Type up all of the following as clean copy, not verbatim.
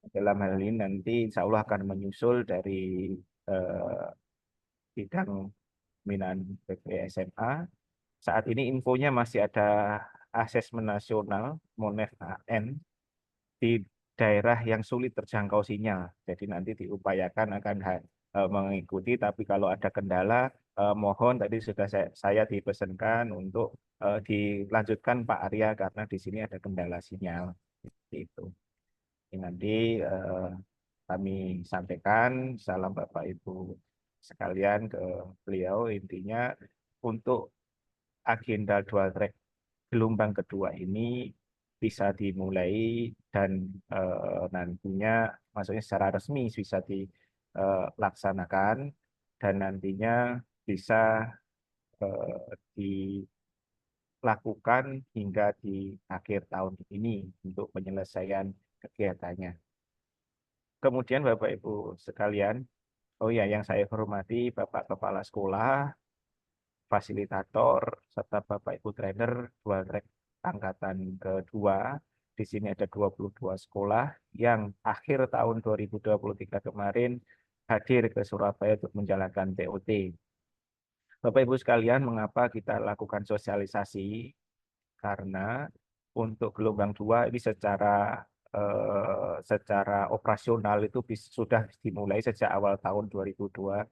Dalam hal ini nanti insya Allah akan menyusul dari eh, bidang pembinaan PP SMA. Saat ini infonya masih ada asesmen nasional MONEF AN di daerah yang sulit terjangkau sinyal. Jadi nanti diupayakan akan mengikuti, tapi kalau ada kendala, mohon tadi sudah saya dipesankan untuk dilanjutkan Pak Arya karena di sini ada kendala sinyal. Itu. Ini nanti kami sampaikan salam Bapak Ibu sekalian ke beliau intinya untuk agenda dual track gelombang kedua ini bisa dimulai dan nantinya maksudnya secara resmi bisa dilaksanakan dan nantinya bisa dilakukan hingga di akhir tahun ini untuk penyelesaian kegiatannya. Kemudian Bapak Ibu sekalian, oh ya yang saya hormati Bapak Kepala Sekolah, fasilitator, serta Bapak Ibu trainer dual track angkatan kedua. Di sini ada 22 sekolah yang akhir tahun 2023 kemarin hadir ke Surabaya untuk menjalankan TOT. Bapak Ibu sekalian, mengapa kita lakukan sosialisasi? Karena untuk gelombang dua ini secara operasional itu sudah dimulai sejak awal tahun 2024.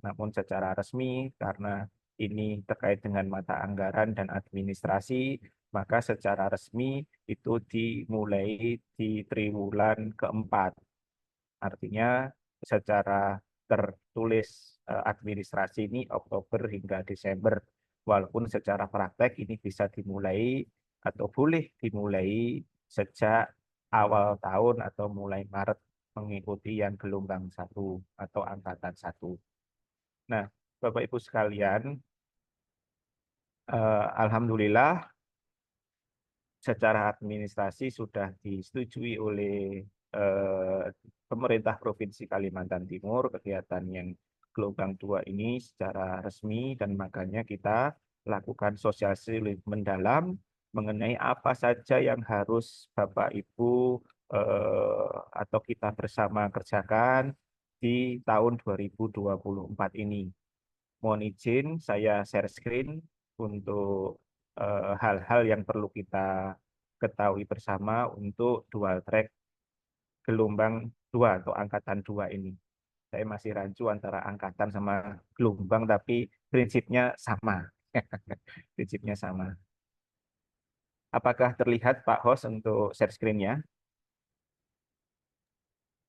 Namun secara resmi karena ini terkait dengan mata anggaran dan administrasi, maka secara resmi itu dimulai di triwulan keempat. Artinya secara tertulis administrasi ini Oktober hingga Desember. Walaupun secara praktek ini bisa dimulai atau boleh dimulai sejak awal tahun atau mulai Maret mengikuti yang gelombang satu atau angkatan satu. Nah, Bapak Ibu sekalian, Alhamdulillah secara administrasi sudah disetujui oleh eh, pemerintah Provinsi Kalimantan Timur kegiatan yang gelombang dua ini secara resmi dan makanya kita lakukan sosialisasi mendalam mengenai apa saja yang harus Bapak Ibu atau kita bersama kerjakan di tahun 2024 ini. Mohon izin saya share screen untuk hal-hal yang perlu kita ketahui bersama untuk dual track gelombang dua atau angkatan dua ini. Saya masih rancu antara angkatan sama gelombang, tapi prinsipnya sama. Prinsipnya sama. Apakah terlihat Pak Host untuk share screen-nya?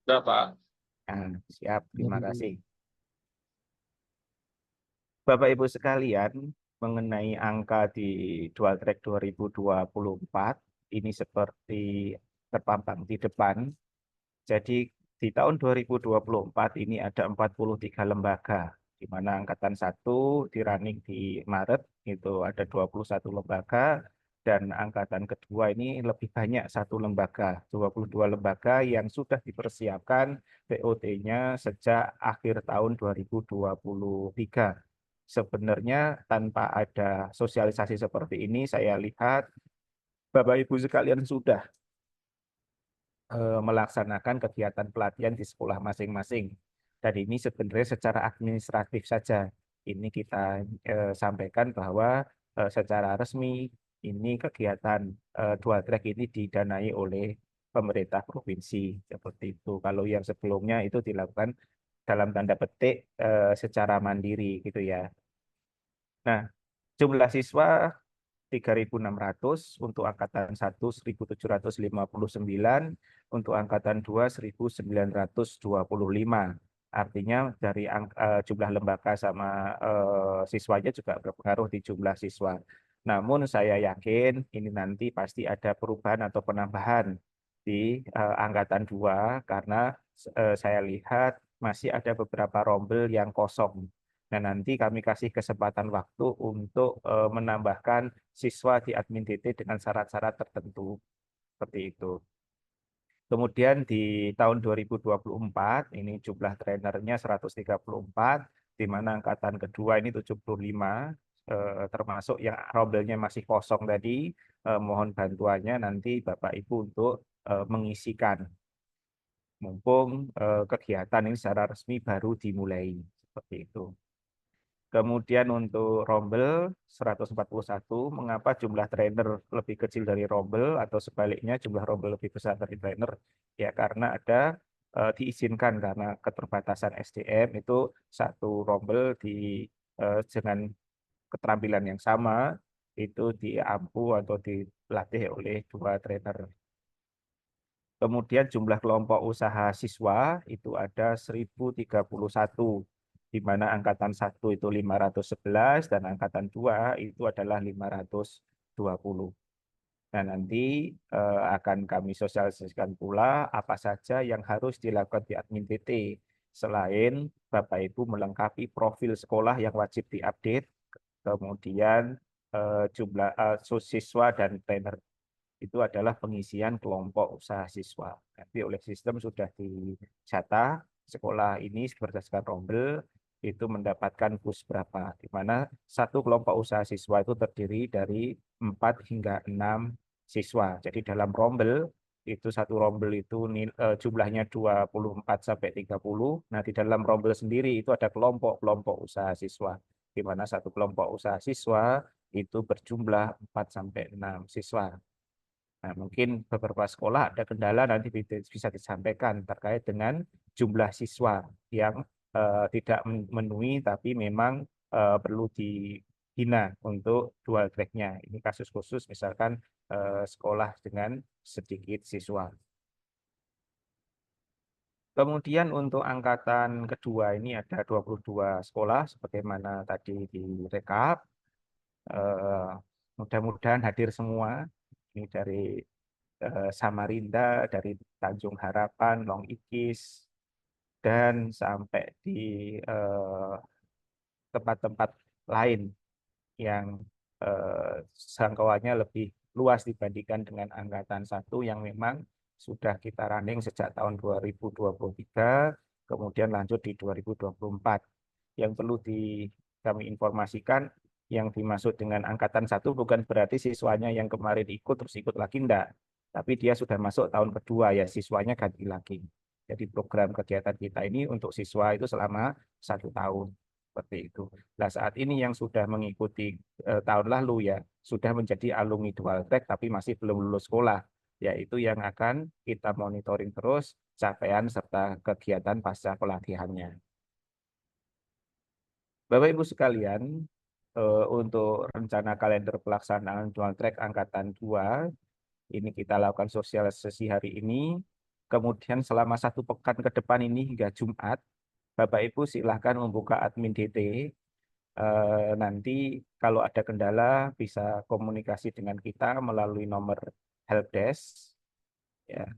Sudah, Pak. Nah, siap, terima kasih. Bapak Ibu sekalian, mengenai angka di dual track 2024, ini seperti terpampang di depan. Jadi di tahun 2024 ini ada 43 lembaga, di mana angkatan 1 di running di Maret, itu ada 21 lembaga, dan angkatan kedua ini lebih banyak satu lembaga, 22 lembaga yang sudah dipersiapkan TOT-nya sejak akhir tahun 2023. Sebenarnya tanpa ada sosialisasi seperti ini, saya lihat Bapak Ibu sekalian sudah melaksanakan kegiatan pelatihan di sekolah masing-masing. Dan ini sebenarnya secara administratif saja. Ini kita sampaikan bahwa secara resmi ini kegiatan dual track ini didanai oleh pemerintah provinsi seperti itu. Kalau yang sebelumnya itu dilakukan dalam tanda petik secara mandiri gitu ya. Nah, jumlah siswa 3.600 untuk angkatan 1 1.759, untuk angkatan 2 1.925. Artinya dari jumlah lembaga sama siswanya juga berpengaruh di jumlah siswa. Namun saya yakin ini nanti pasti ada perubahan atau penambahan di angkatan 2 karena saya lihat masih ada beberapa rombel yang kosong. Nah, nanti kami kasih kesempatan waktu untuk menambahkan siswa di admin DT dengan syarat-syarat tertentu seperti itu. Kemudian di tahun 2024 ini jumlah trainernya 134, di mana angkatan kedua ini 75, termasuk yang rombelnya masih kosong tadi, mohon bantuannya nanti Bapak Ibu untuk mengisikan. mumpung kegiatan ini secara resmi baru dimulai seperti itu. Kemudian untuk Rombel 141, mengapa jumlah trainer lebih kecil dari Rombel atau sebaliknya jumlah Rombel lebih besar dari trainer? Ya karena ada diizinkan karena keterbatasan SDM itu satu Rombel dengan keterampilan yang sama itu diampu atau dilatih oleh dua trainer. Kemudian jumlah kelompok usaha siswa itu ada 1031, di mana angkatan 1 itu 511 dan angkatan 2 itu adalah 520. Nah, nanti akan kami sosialisasikan pula apa saja yang harus dilakukan di admin TT selain Bapak Ibu melengkapi profil sekolah yang wajib diupdate, kemudian jumlah siswa dan trainer itu adalah pengisian kelompok usaha siswa. Nanti oleh sistem sudah dicata sekolah ini berdasarkan rombel itu mendapatkan bus berapa, di mana satu kelompok usaha siswa itu terdiri dari 4 hingga 6 siswa. Jadi dalam rombel itu satu rombel itu jumlahnya 24 sampai 30. Nah, di dalam rombel sendiri itu ada kelompok-kelompok usaha siswa, di mana satu kelompok usaha siswa itu berjumlah 4 sampai 6 siswa. Nah, mungkin beberapa sekolah ada kendala nanti bisa disampaikan terkait dengan jumlah siswa yang tidak memenuhi tapi memang perlu dibina untuk dual track-nya. Ini kasus khusus misalkan sekolah dengan sedikit siswa. Kemudian untuk angkatan kedua ini ada 22 sekolah sebagaimana tadi direkap. Eh, Mudah-mudahan hadir semua. Ini dari Samarinda, dari Tanjung Harapan, Long Ikis, dan sampai di tempat-tempat lain yang jangkauannya lebih luas dibandingkan dengan angkatan 1 yang memang sudah kita running sejak tahun 2023, kemudian lanjut di 2024. Yang perlu kami informasikan, yang dimaksud dengan angkatan 1 bukan berarti siswanya yang kemarin ikut terus ikut lagi, enggak. Tapi dia sudah masuk tahun kedua, ya siswanya ganti lagi. Jadi program kegiatan kita ini untuk siswa itu selama 1 tahun. Seperti itu. Nah, saat ini yang sudah mengikuti tahun lalu ya, sudah menjadi alumni dual track tapi masih belum lulus sekolah, yaitu yang akan kita monitoring terus capaian serta kegiatan pasca pelatihannya. Bapak Ibu sekalian, untuk rencana kalender pelaksanaan dual track angkatan 2, ini kita lakukan sosialisasi hari ini. Kemudian selama 1 pekan ke depan ini hingga Jumat, Bapak Ibu silahkan membuka admin DT. Nanti kalau ada kendala bisa komunikasi dengan kita melalui nomor helpdesk. Ya.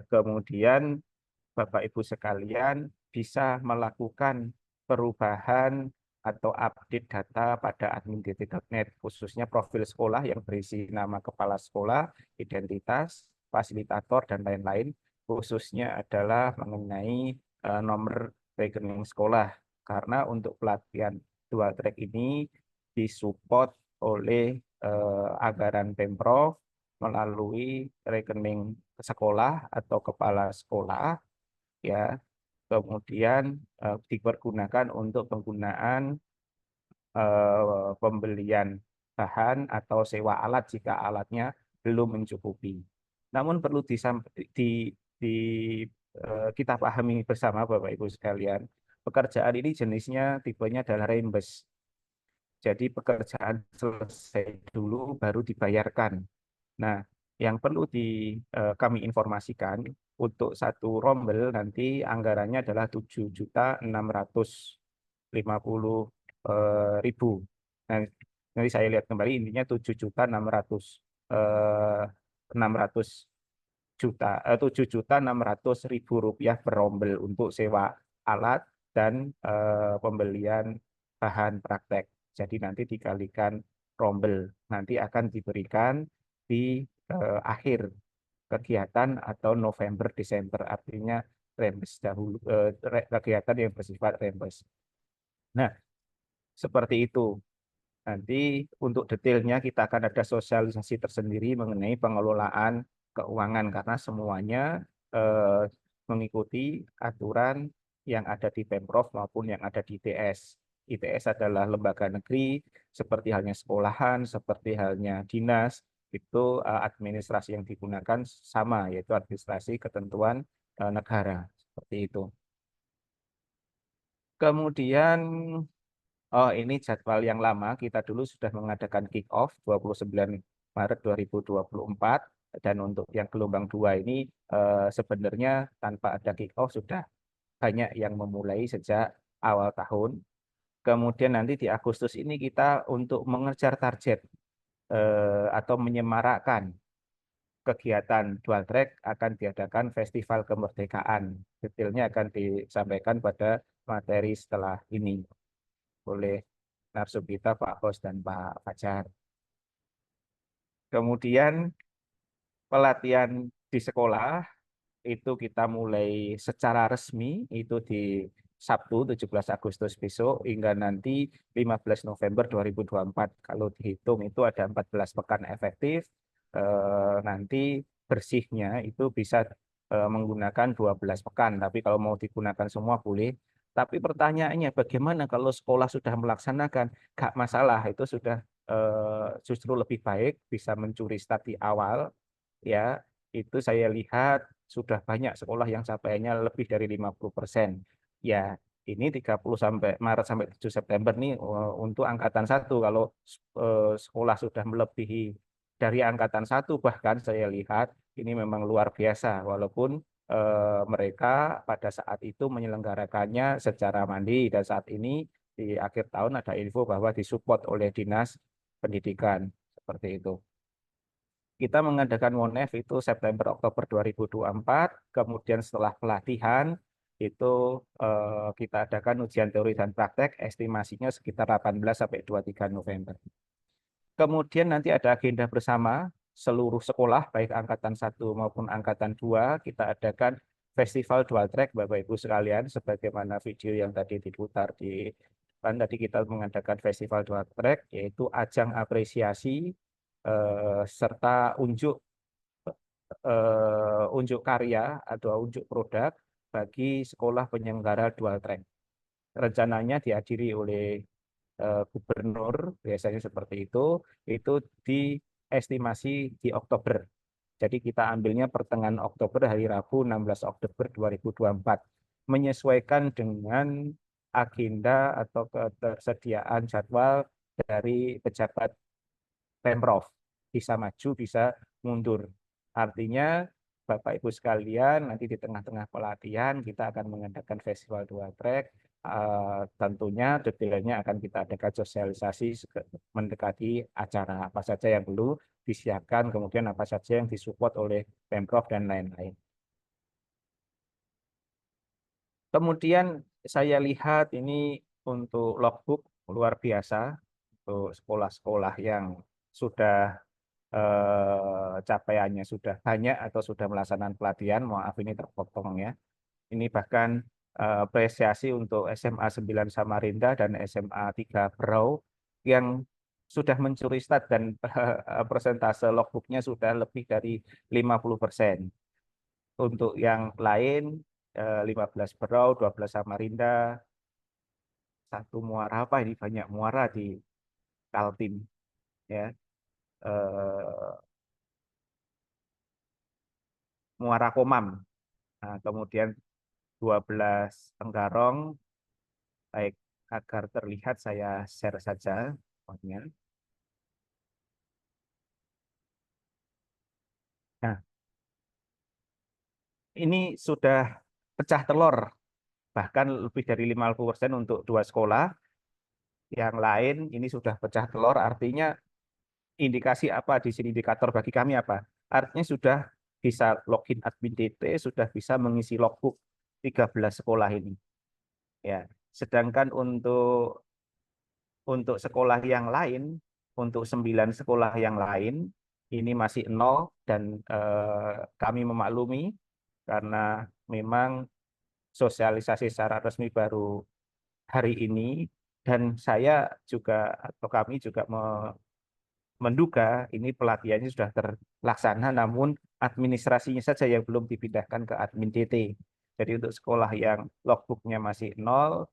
Kemudian Bapak Ibu sekalian bisa melakukan perubahan atau update data pada admin.dt.net, khususnya profil sekolah yang berisi nama kepala sekolah, identitas, fasilitator, dan lain-lain. Khususnya adalah mengenai nomor rekening sekolah. Karena untuk pelatihan dual track ini disupport oleh anggaran Pemprov melalui rekening sekolah atau kepala sekolah, ya, kemudian dipergunakan untuk penggunaan pembelian bahan atau sewa alat jika alatnya belum mencukupi. Namun perlu kita pahami bersama Bapak Ibu sekalian, pekerjaan ini jenisnya tipenya adalah rembes. Jadi pekerjaan selesai dulu baru dibayarkan. Nah, yang perlu kami informasikan untuk satu rombel nanti anggarannya adalah 7.650.000. Nah, nanti saya lihat kembali intinya 7.600.000 rupiah per rombel untuk sewa alat dan pembelian bahan praktek. Jadi nanti dikalikan rombel, nanti akan diberikan di akhir kegiatan atau November Desember, artinya rembes dahulu, kegiatan yang bersifat rembes. Nah, seperti itu. Nanti untuk detailnya kita akan ada sosialisasi tersendiri mengenai pengelolaan keuangan karena semuanya eh, mengikuti aturan yang ada di Pemprov maupun yang ada di ITS. ITS adalah lembaga negeri, seperti halnya sekolahan, seperti halnya dinas, itu administrasi yang digunakan sama, yaitu administrasi ketentuan negara. Seperti itu. Kemudian, oh ini jadwal yang lama, kita dulu sudah mengadakan kick-off 29 Maret 2024, dan untuk yang gelombang 2 ini sebenarnya tanpa ada kick-off sudah banyak yang memulai sejak awal tahun. Kemudian nanti di Agustus ini kita untuk mengejar target atau menyemarakkan kegiatan dual track akan diadakan Festival Kemerdekaan. Detailnya akan disampaikan pada materi setelah ini oleh narsum kita Pak Hos dan Pak Fajar. Kemudian pelatihan di sekolah itu kita mulai secara resmi itu di Sabtu 17 Agustus besok hingga nanti 15 November 2024. Kalau dihitung itu ada 14 pekan efektif. Nanti bersihnya itu bisa menggunakan 12 pekan. Tapi kalau mau digunakan semua boleh. Tapi pertanyaannya bagaimana kalau sekolah sudah melaksanakan? Gak masalah, itu sudah justru lebih baik bisa mencuri start di awal. Ya, itu saya lihat sudah banyak sekolah yang capaiannya lebih dari 50%. Ya, ini 30 sampai Maret sampai 7 September nih untuk angkatan 1. Kalau sekolah sudah melebihi dari angkatan 1 bahkan saya lihat ini memang luar biasa walaupun mereka pada saat itu menyelenggarakannya secara mandiri dan saat ini di akhir tahun ada info bahwa disupport oleh Dinas Pendidikan seperti itu. Kita mengadakan WONEF itu September Oktober 2024, kemudian setelah pelatihan itu kita adakan ujian teori dan praktek, estimasinya sekitar 18 sampai 23 November. Kemudian nanti ada agenda bersama seluruh sekolah, baik angkatan 1 maupun angkatan 2, kita adakan festival dual track, Bapak Ibu sekalian, sebagaimana video yang tadi diputar di depan. Tadi kita mengadakan festival dual track, yaitu ajang apresiasi serta unjuk karya atau unjuk produk bagi sekolah penyelenggara dual track. Rencananya dihadiri oleh gubernur, biasanya seperti itu diestimasi di Oktober. Jadi kita ambilnya pertengahan Oktober, hari Rabu 16 Oktober 2024. Menyesuaikan dengan agenda atau ketersediaan jadwal dari pejabat Pemprov. Bisa maju, bisa mundur. Artinya, Bapak Ibu sekalian, nanti di tengah-tengah pelatihan kita akan mengadakan festival dual track. Tentunya detailnya akan kita adakan sosialisasi mendekati acara apa saja yang perlu disiapkan, kemudian apa saja yang disupport oleh Pemprov dan lain-lain. Kemudian saya lihat ini untuk logbook luar biasa untuk sekolah-sekolah yang sudah capaiannya sudah banyak atau sudah melaksanakan pelatihan, maaf ini terpotong ya. Ini bahkan apresiasi untuk SMA 9 Samarinda dan SMA 3 Berau yang sudah mencuri start dan persentase logbooknya sudah lebih dari 50%. Untuk yang lain 15 Berau, 12 Samarinda, satu Muara apa ini banyak Muara di Kaltim ya. Eh, Muara Komam. Nah, kemudian 12 Tenggarong, baik agar terlihat saya share saja. Nah, ini sudah pecah telur, bahkan lebih dari 50% untuk 2 sekolah. Yang lain ini sudah pecah telur, artinya indikasi apa di sini, indikator bagi kami apa? Artinya sudah bisa login admin DT, sudah bisa mengisi logbook 13 sekolah ini. Ya, sedangkan untuk sekolah yang lain, untuk 9 sekolah yang lain, ini masih nol dan kami memaklumi karena memang sosialisasi secara resmi baru hari ini dan saya juga atau kami juga menduga ini pelatihannya sudah terlaksana namun administrasinya saja yang belum dipindahkan ke admin DT. Jadi untuk sekolah yang logbooknya masih nol,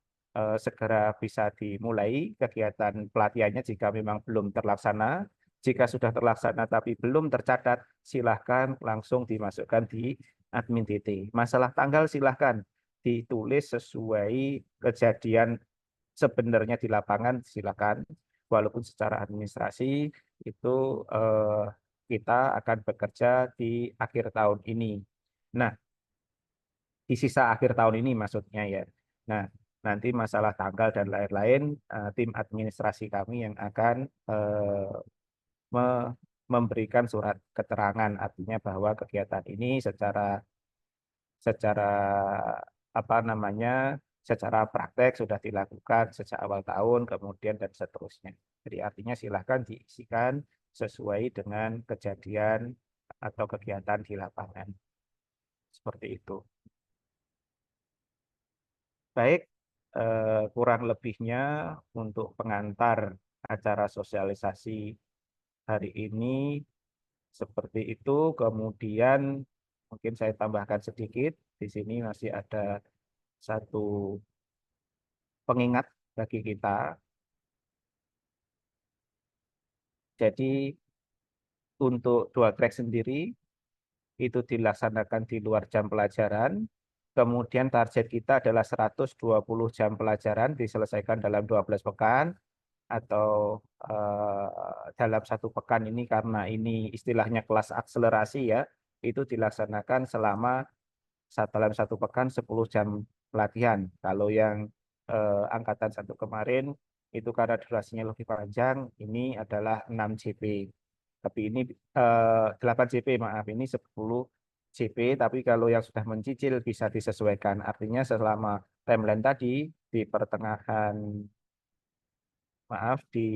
segera bisa dimulai kegiatan pelatihannya jika memang belum terlaksana. Jika sudah terlaksana tapi belum tercatat, silahkan langsung dimasukkan di admin DT. Masalah tanggal silahkan ditulis sesuai kejadian sebenarnya di lapangan, silakan. Walaupun secara administrasi itu kita akan bekerja di akhir tahun ini. Nah, di sisa akhir tahun ini maksudnya ya. Nah, nanti masalah tanggal dan lain-lain, tim administrasi kami yang akan memberikan surat keterangan, artinya bahwa kegiatan ini secara secara apa namanya, secara praktek sudah dilakukan sejak awal tahun, kemudian dan seterusnya. Jadi artinya silahkan diisikan sesuai dengan kejadian atau kegiatan di lapangan. Seperti itu. Baik, kurang lebihnya untuk pengantar acara sosialisasi hari ini seperti itu. Kemudian mungkin saya tambahkan sedikit, di sini masih ada satu pengingat bagi kita. Jadi untuk dua track sendiri itu dilaksanakan di luar jam pelajaran. Kemudian target kita adalah 120 jam pelajaran diselesaikan dalam 12 pekan atau dalam satu pekan ini karena ini istilahnya kelas akselerasi ya, itu dilaksanakan selama dalam satu pekan 10 jam pelatihan. Kalau yang angkatan satu kemarin itu karena durasinya lebih panjang, ini adalah 6 JP. Tapi ini 8 JP, maaf, ini 10 JP, tapi kalau yang sudah mencicil bisa disesuaikan. Artinya selama timeline tadi di pertengahan, maaf, di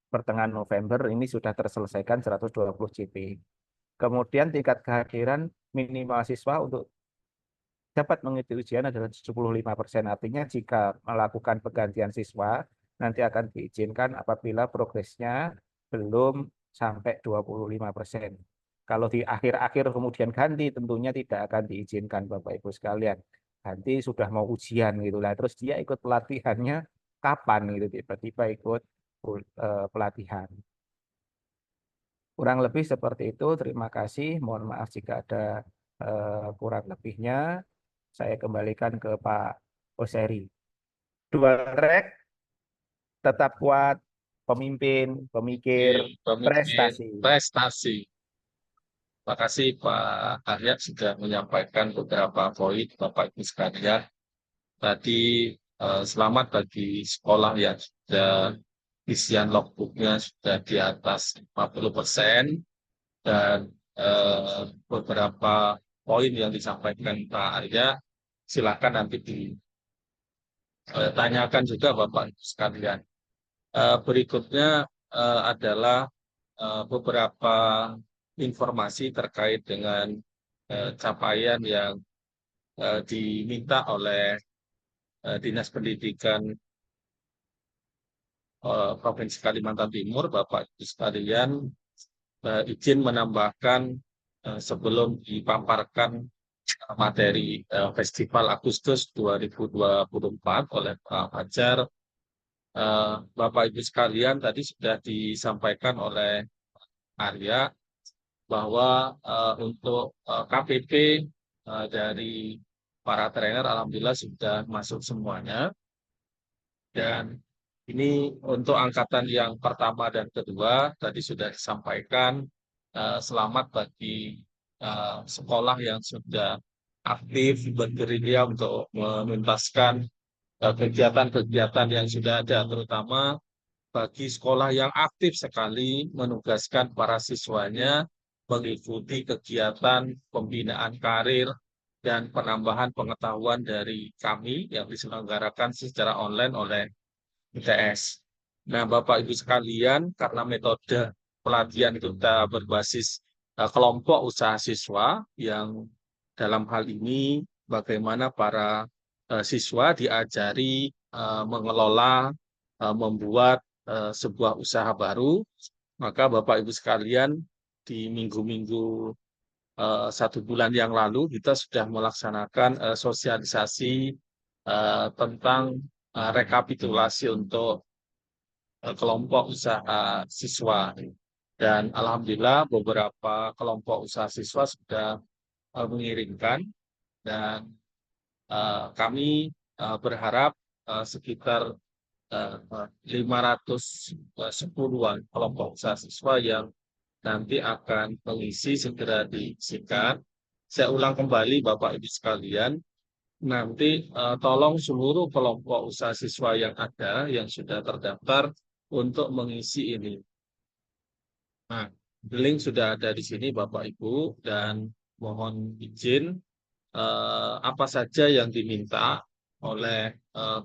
pertengahan November ini sudah terselesaikan 120 JP. Kemudian tingkat kehadiran minimal siswa untuk dapat mengikuti ujian adalah 75%. Artinya jika melakukan penggantian siswa, nanti akan diizinkan apabila progresnya belum sampai 25%. Kalau di akhir-akhir kemudian ganti, tentunya tidak akan diizinkan Bapak Ibu sekalian. Ganti sudah mau ujian gitu lah, terus dia ikut pelatihannya kapan gitu, tiba-tiba ikut pelatihan. Kurang lebih seperti itu. Terima kasih. Mohon maaf jika ada kurang lebihnya. Saya kembalikan ke Pak Oseri. Dua track, tetap kuat, pemimpin, pemikir, Pemimpin prestasi. prestasi. Terima kasih Pak Arya sudah menyampaikan beberapa poin Bapak Ibu sekalian. Tadi selamat bagi sekolah yang sudah isian logbooknya sudah di atas 50% dan beberapa poin yang disampaikan Pak Arya silakan nanti ditanyakan juga Bapak Ibu sekalian. Berikutnya adalah beberapa informasi terkait dengan capaian yang diminta oleh Dinas Pendidikan Provinsi Kalimantan Timur. Bapak Ibu sekalian, izin menambahkan sebelum dipaparkan materi Festival Agustus 2024 oleh Pak Fajar, Bapak Ibu sekalian, tadi sudah disampaikan oleh Arya bahwa untuk KPP dari para trainer alhamdulillah sudah masuk semuanya. Dan ini untuk angkatan yang pertama dan kedua tadi sudah disampaikan, selamat bagi sekolah yang sudah aktif bergerilya untuk menuntaskan kegiatan-kegiatan yang sudah ada, terutama bagi sekolah yang aktif sekali menugaskan para siswanya mengikuti kegiatan pembinaan karir dan penambahan pengetahuan dari kami yang diselenggarakan secara online oleh ITS. Nah, Bapak Ibu sekalian, karena metode pelatihan kita berbasis kelompok usaha siswa yang dalam hal ini bagaimana para siswa diajari mengelola, membuat sebuah usaha baru, maka Bapak Ibu sekalian di minggu-minggu 1 bulan yang lalu kita sudah melaksanakan sosialisasi tentang rekapitulasi untuk kelompok usaha siswa. Dan alhamdulillah beberapa kelompok usaha siswa sudah mengirimkan, dan kami berharap sekitar 510-an kelompok usaha siswa yang nanti akan mengisi segera diisikan. Saya ulang kembali Bapak Ibu sekalian, nanti tolong seluruh kelompok usaha siswa yang ada yang sudah terdaftar untuk mengisi ini. Nah, link sudah ada di sini Bapak Ibu, dan mohon izin apa saja yang diminta oleh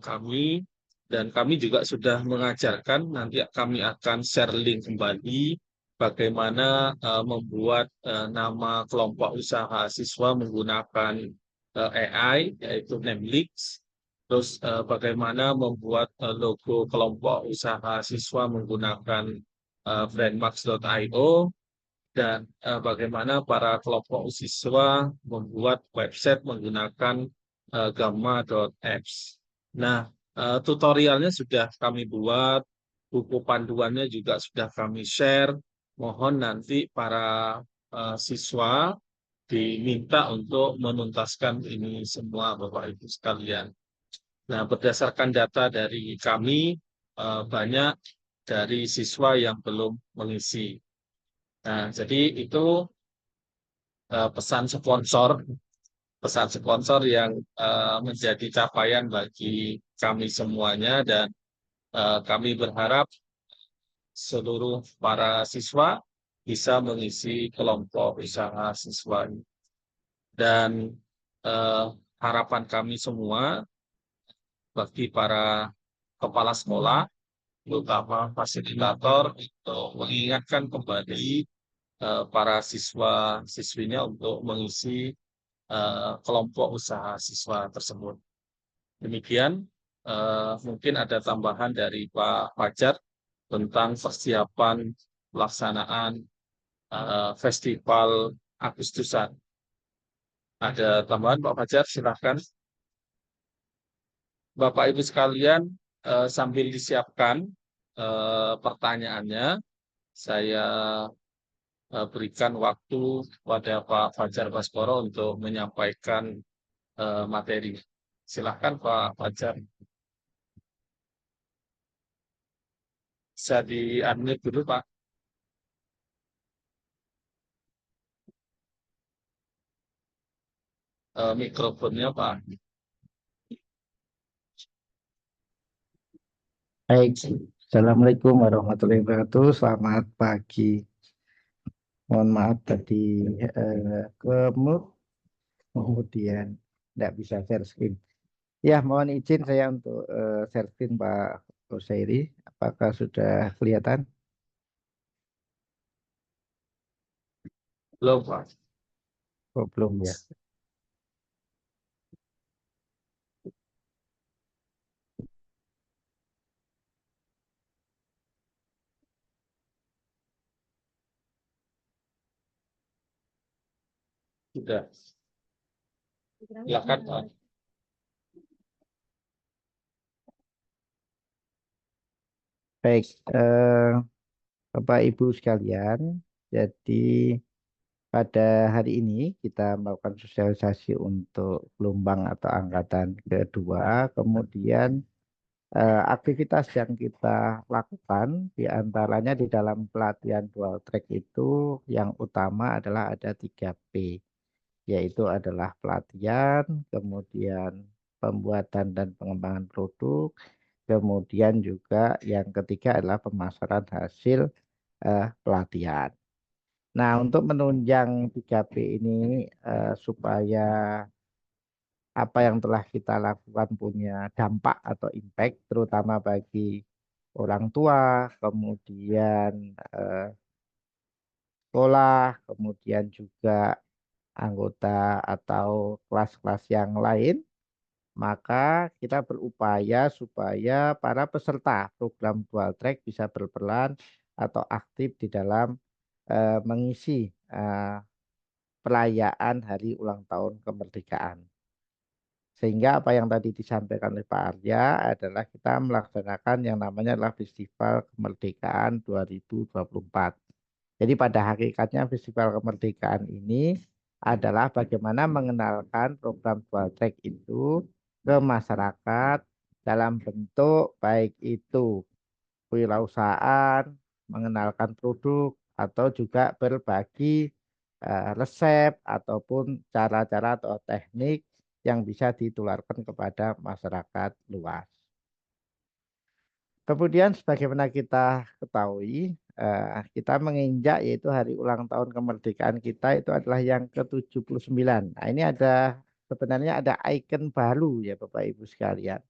kami, dan kami juga sudah mengajarkan, nanti kami akan share link kembali bagaimana membuat nama kelompok usaha siswa menggunakan AI, yaitu Nemlix. Terus bagaimana membuat logo kelompok usaha siswa menggunakan brandmarks.io, dan bagaimana para kelompok siswa membuat website menggunakan gamma.apps. Nah, tutorialnya sudah kami buat, buku panduannya juga sudah kami share. Mohon nanti para siswa diminta untuk menuntaskan ini semua Bapak Ibu sekalian. Nah, berdasarkan data dari kami, banyak dari siswa yang belum mengisi. Nah, jadi itu pesan sponsor yang menjadi capaian bagi kami semuanya, dan kami berharap seluruh para siswa bisa mengisi kelompok usaha siswa ini. Dan eh, harapan kami semua bagi para kepala sekolah, terutama fasilitator, untuk mengingatkan kembali para siswa-siswinya untuk mengisi kelompok usaha siswa tersebut. Demikian, mungkin ada tambahan dari Pak Fajar tentang persiapan pelaksanaan festival Agustusan. Ada tambahan Pak Fajar, silahkan. Bapak Ibu sekalian, sambil disiapkan pertanyaannya, saya berikan waktu pada Pak Fajar Baskoro untuk menyampaikan materi. Silahkan Pak Fajar. Bisa di-unmute dulu Pak. Mikrofonnya Pak. Baik, Assalamualaikum warahmatullahi wabarakatuh. Selamat pagi. Mohon maaf tadi ke-mute, kemudian tidak bisa share screen. Ya, mohon izin saya untuk share screen Pak Rosairi. Apakah sudah kelihatan? Belum Pak. Oh, belum ya. Sudah. Silakan Pak. Baik, Bapak Ibu sekalian, jadi pada hari ini kita melakukan sosialisasi untuk gelombang atau angkatan kedua, kemudian aktivitas yang kita lakukan diantaranya di dalam pelatihan dual track itu yang utama adalah ada 3P, yaitu adalah pelatihan, kemudian pembuatan dan pengembangan produk, kemudian juga yang ketiga adalah pemasaran hasil pelatihan. Nah, untuk menunjang 3P ini supaya apa yang telah kita lakukan punya dampak atau impact terutama bagi orang tua, kemudian sekolah, kemudian juga anggota atau kelas-kelas yang lain, maka kita berupaya supaya para peserta program dual track bisa berperan atau aktif di dalam mengisi perayaan hari ulang tahun kemerdekaan. Sehingga apa yang tadi disampaikan oleh Pak Arya adalah kita melaksanakan yang namanya adalah Festival Kemerdekaan 2024. Jadi pada hakikatnya Festival Kemerdekaan ini adalah bagaimana mengenalkan program dual track itu ke masyarakat dalam bentuk baik itu kewirausahaan, mengenalkan produk, atau juga berbagi resep ataupun cara-cara atau teknik yang bisa ditularkan kepada masyarakat luas. Kemudian sebagaimana kita ketahui, kita menginjak yaitu hari ulang tahun kemerdekaan kita itu adalah yang ke-79. Nah, ini sebenarnya ada ikon baru ya Bapak Ibu sekalian,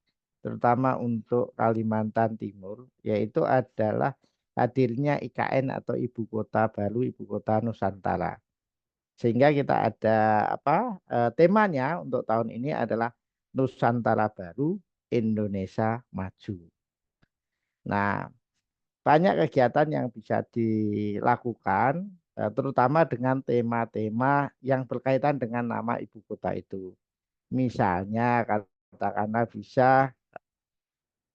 terutama untuk Kalimantan Timur, yaitu adalah hadirnya IKN atau Ibu Kota Baru, Ibu Kota Nusantara. Sehingga kita ada temanya untuk tahun ini adalah Nusantara Baru, Indonesia Maju. Nah, banyak kegiatan yang bisa dilakukan, terutama dengan tema-tema yang berkaitan dengan nama ibu kota itu. Misalnya, katakanlah bisa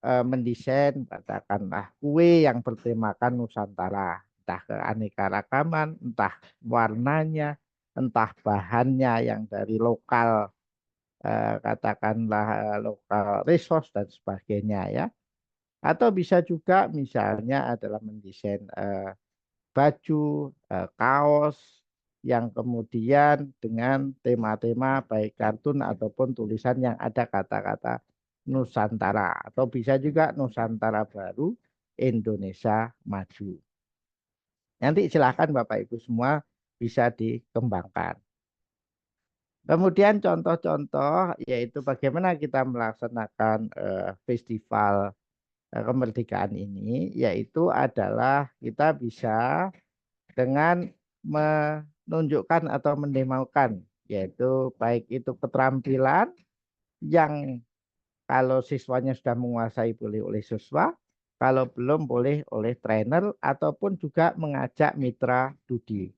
mendesain, katakanlah kue yang bertemakan Nusantara, entah keanekaragaman, entah warnanya, entah bahannya yang dari lokal, katakanlah lokal resource dan sebagainya ya. Atau bisa juga misalnya adalah mendesain baju, kaos yang kemudian dengan tema-tema baik kartun ataupun tulisan yang ada kata-kata Nusantara atau bisa juga Nusantara Baru, Indonesia Maju. Nanti silakan Bapak Ibu semua bisa dikembangkan. Kemudian contoh-contoh yaitu bagaimana kita melaksanakan festival kemerdekaan ini, yaitu adalah kita bisa dengan menunjukkan atau mendemaukan, yaitu baik itu keterampilan yang kalau siswanya sudah menguasai boleh oleh siswa, kalau belum boleh oleh trainer ataupun juga mengajak mitra studi.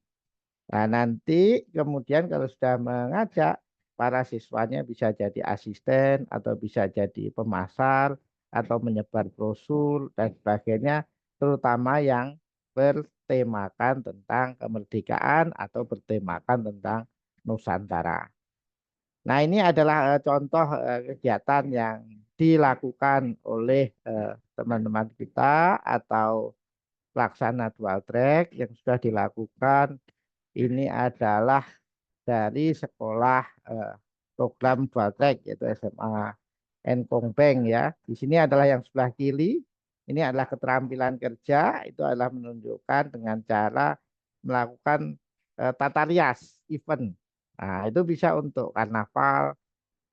Nah, nanti kemudian kalau sudah mengajak, para siswanya bisa jadi asisten atau bisa jadi pemasar atau menyebar brosur dan sebagainya, terutama yang bertemakan tentang kemerdekaan atau bertemakan tentang Nusantara. Nah, ini adalah contoh kegiatan yang dilakukan oleh teman-teman kita atau pelaksana dual track yang sudah dilakukan. Ini adalah dari sekolah program dual track yaitu SMA Enkong Beng ya. Di sini adalah yang sebelah kiri. Ini adalah keterampilan kerja. Itu adalah menunjukkan dengan cara melakukan tata rias event. Nah, itu bisa untuk karnaval,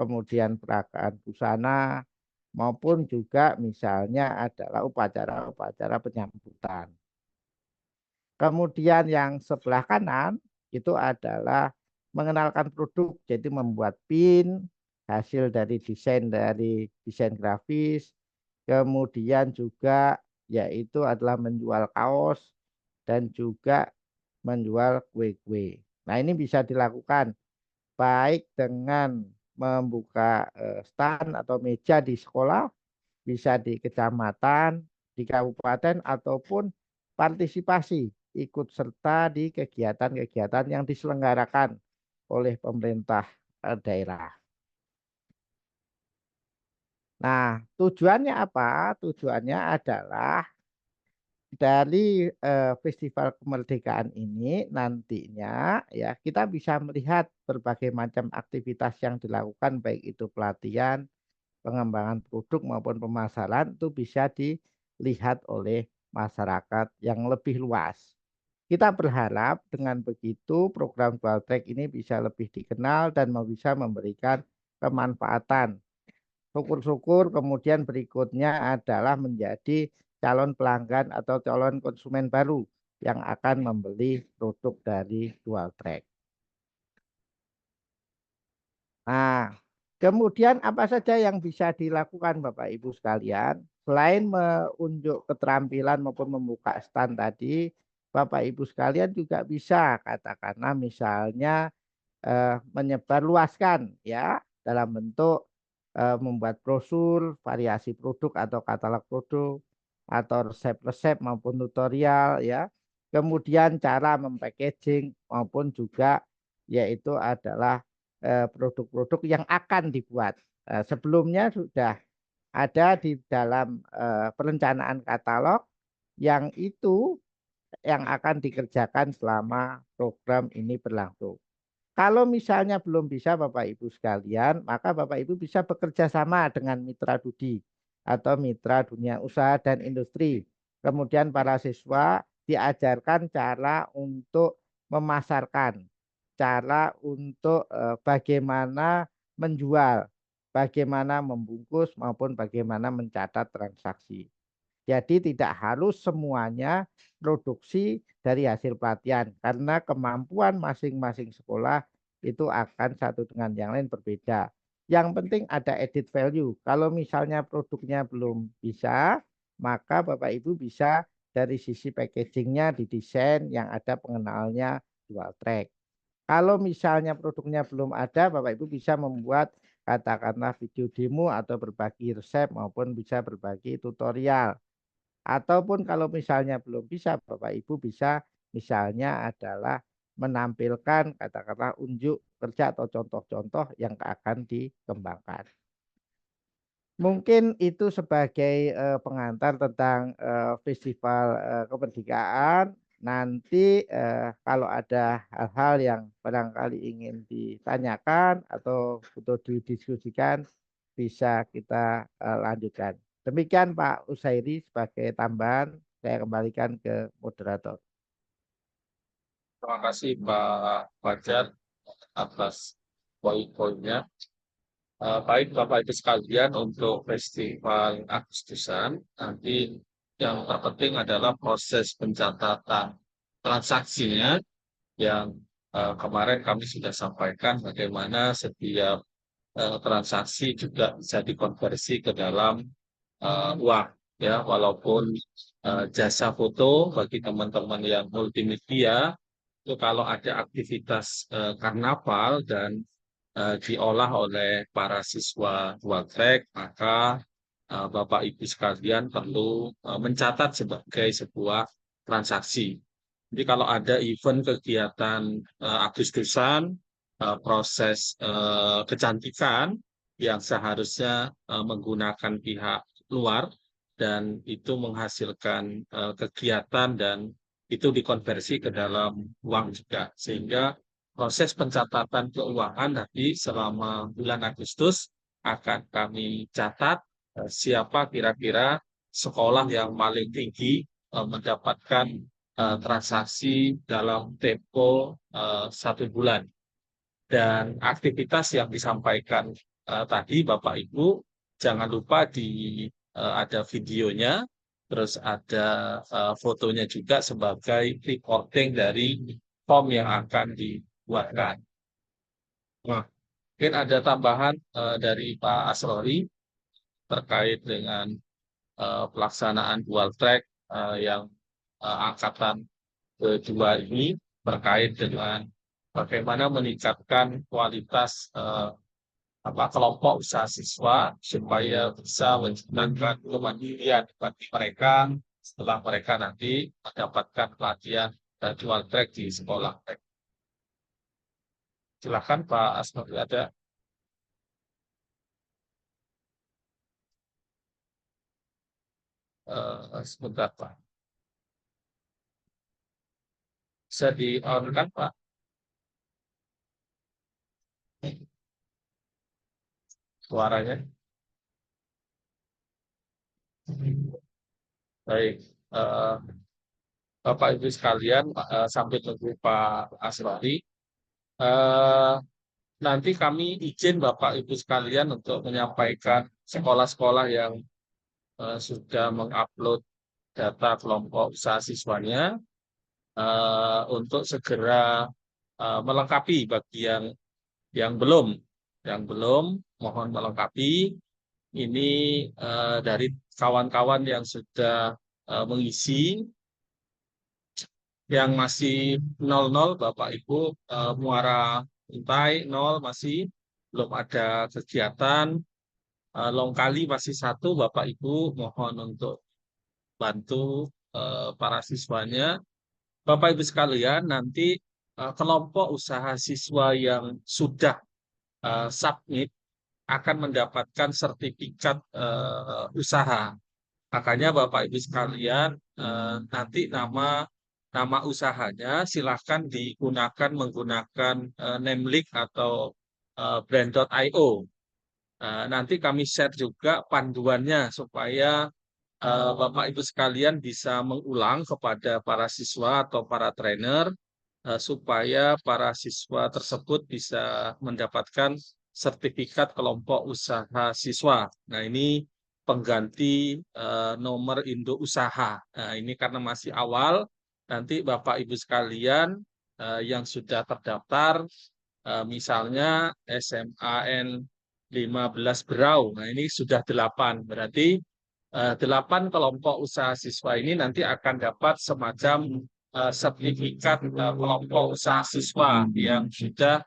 kemudian peragaan busana, maupun juga misalnya adalah upacara-upacara penyambutan. Kemudian yang sebelah kanan itu adalah mengenalkan produk, jadi membuat pin, hasil dari desain grafis, kemudian juga yaitu adalah menjual kaos dan juga menjual kue-kue. Nah, ini bisa dilakukan baik dengan membuka stand atau meja di sekolah, bisa di kecamatan, di kabupaten, ataupun partisipasi ikut serta di kegiatan-kegiatan yang diselenggarakan oleh pemerintah daerah. Nah, tujuannya apa? Tujuannya adalah dari festival kemerdekaan ini nantinya ya kita bisa melihat berbagai macam aktivitas yang dilakukan baik itu pelatihan, pengembangan produk maupun pemasaran itu bisa dilihat oleh masyarakat yang lebih luas. Kita berharap dengan begitu program dual track ini bisa lebih dikenal dan bisa memberikan kemanfaatan. Syukur-syukur kemudian berikutnya adalah menjadi calon pelanggan atau calon konsumen baru yang akan membeli produk dari dual track. Nah, kemudian apa saja yang bisa dilakukan Bapak Ibu sekalian? Selain menunjuk keterampilan maupun membuka stand tadi, Bapak Ibu sekalian juga bisa katakanlah misalnya menyebarluaskan ya dalam bentuk membuat brosur, variasi produk atau katalog produk atau resep-resep maupun tutorial ya. Kemudian cara mempackaging maupun juga yaitu adalah produk-produk yang akan dibuat. Sebelumnya sudah ada di dalam perencanaan katalog yang itu yang akan dikerjakan selama program ini berlangsung. Kalau misalnya belum bisa Bapak Ibu sekalian, maka Bapak Ibu bisa bekerja sama dengan mitra Dudi atau mitra dunia usaha dan industri. Kemudian para siswa diajarkan cara untuk memasarkan, cara untuk bagaimana menjual, bagaimana membungkus maupun bagaimana mencatat transaksi. Jadi tidak harus semuanya produksi dari hasil pelatihan karena kemampuan masing-masing sekolah itu akan satu dengan yang lain berbeda. Yang penting ada added value. Kalau misalnya produknya belum bisa, maka Bapak Ibu bisa dari sisi packagingnya didesain yang ada pengenalnya dual track. Kalau misalnya produknya belum ada, Bapak Ibu bisa membuat katakanlah video demo atau berbagi resep maupun bisa berbagi tutorial. Ataupun kalau misalnya belum bisa, Bapak Ibu bisa misalnya adalah menampilkan katakanlah unjuk kerja atau contoh-contoh yang akan dikembangkan. Mungkin itu sebagai pengantar tentang festival kemerdekaan. Nanti kalau ada hal-hal yang barangkali ingin ditanyakan atau butuh didiskusikan, bisa kita lanjutkan. Demikian Pak Usairi sebagai tambahan, saya kembalikan ke moderator. Terima kasih Pak Fajar atas poin-poinnya. Baik Bapak Ibu sekalian, untuk festival Agustusan nanti yang terpenting adalah proses pencatatan transaksinya yang kemarin kami sudah sampaikan bagaimana setiap transaksi juga bisa dikonversi ke dalam uang ya, walaupun jasa foto bagi teman-teman yang multimedia itu kalau ada aktivitas karnaval dan diolah oleh para siswa dual track, maka Bapak Ibu sekalian perlu mencatat sebagai sebuah transaksi. Jadi kalau ada event kegiatan Agustusan, proses kecantikan yang seharusnya menggunakan pihak luar dan itu menghasilkan kegiatan dan itu dikonversi ke dalam uang juga, sehingga proses pencatatan keuangan nanti selama bulan Agustus akan kami catat siapa kira-kira sekolah yang paling tinggi mendapatkan transaksi dalam tempo 1 bulan. Dan aktivitas yang disampaikan tadi Bapak Ibu, jangan lupa ada videonya, terus ada fotonya juga sebagai recording dari form yang akan dibuatkan. Nah, mungkin ada tambahan dari Pak Asrori terkait dengan pelaksanaan dual track yang angkatan kedua ini terkait dengan bagaimana meningkatkan kualitas kelompok usaha siswa supaya bisa menciptakan kemandirian bagi mereka setelah mereka nanti mendapatkan pelatihan dual track di sekolah. Silakan Pak Asnori, ada. Sebentar Pak. Bisa di-on kan Pak? Suaranya. Baik. Bapak Ibu sekalian, sampai tunggu Pak Asrori. Nanti kami izin Bapak Ibu sekalian untuk menyampaikan sekolah-sekolah yang sudah mengupload data kelompok usaha siswanya untuk segera melengkapi bagi yang belum mohon melengkapi. Ini dari kawan-kawan yang sudah mengisi Yang masih 00 Bapak Ibu muara untai 0 masih belum ada kegiatan. Longkali masih 1 Bapak Ibu mohon untuk bantu para siswanya. Bapak Ibu sekalian, nanti kelompok usaha siswa yang sudah submit akan mendapatkan sertifikat usaha. Makanya Bapak Ibu sekalian, nanti nama usahanya silahkan digunakan menggunakan Namelink atau brand.io. Nanti kami share juga panduannya supaya Bapak Ibu sekalian bisa mengulang kepada para siswa atau para trainer supaya para siswa tersebut bisa mendapatkan sertifikat kelompok usaha siswa. Nah, ini pengganti nomor induk usaha. Nah, ini karena masih awal, nanti Bapak Ibu sekalian yang sudah terdaftar, misalnya SMAN 15 Berau. Nah, ini sudah 8. Berarti 8 kelompok usaha siswa ini nanti akan dapat semacam sertifikat kelompok usaha siswa yang sudah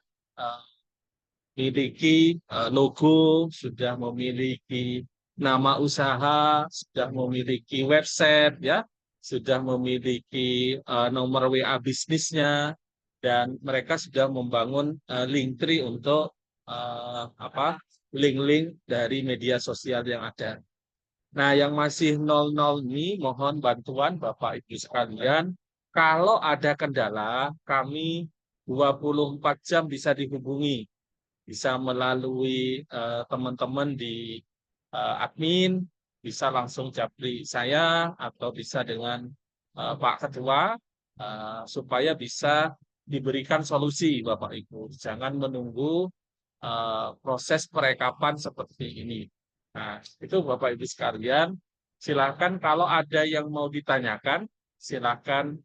memiliki logo, sudah memiliki nama usaha, sudah memiliki website, ya, sudah memiliki nomor WA bisnisnya, dan mereka sudah membangun Linktree untuk link-link dari media sosial yang ada. Nah, yang masih 00 ini mohon bantuan Bapak Ibu sekalian. Kalau ada kendala, kami 24 jam bisa dihubungi. Bisa melalui teman-teman di admin, bisa langsung japri saya, atau bisa dengan Pak Ketua, supaya bisa diberikan solusi Bapak Ibu. Jangan menunggu proses perekapan seperti ini. Nah, itu Bapak Ibu sekalian, silakan kalau ada yang mau ditanyakan, silakan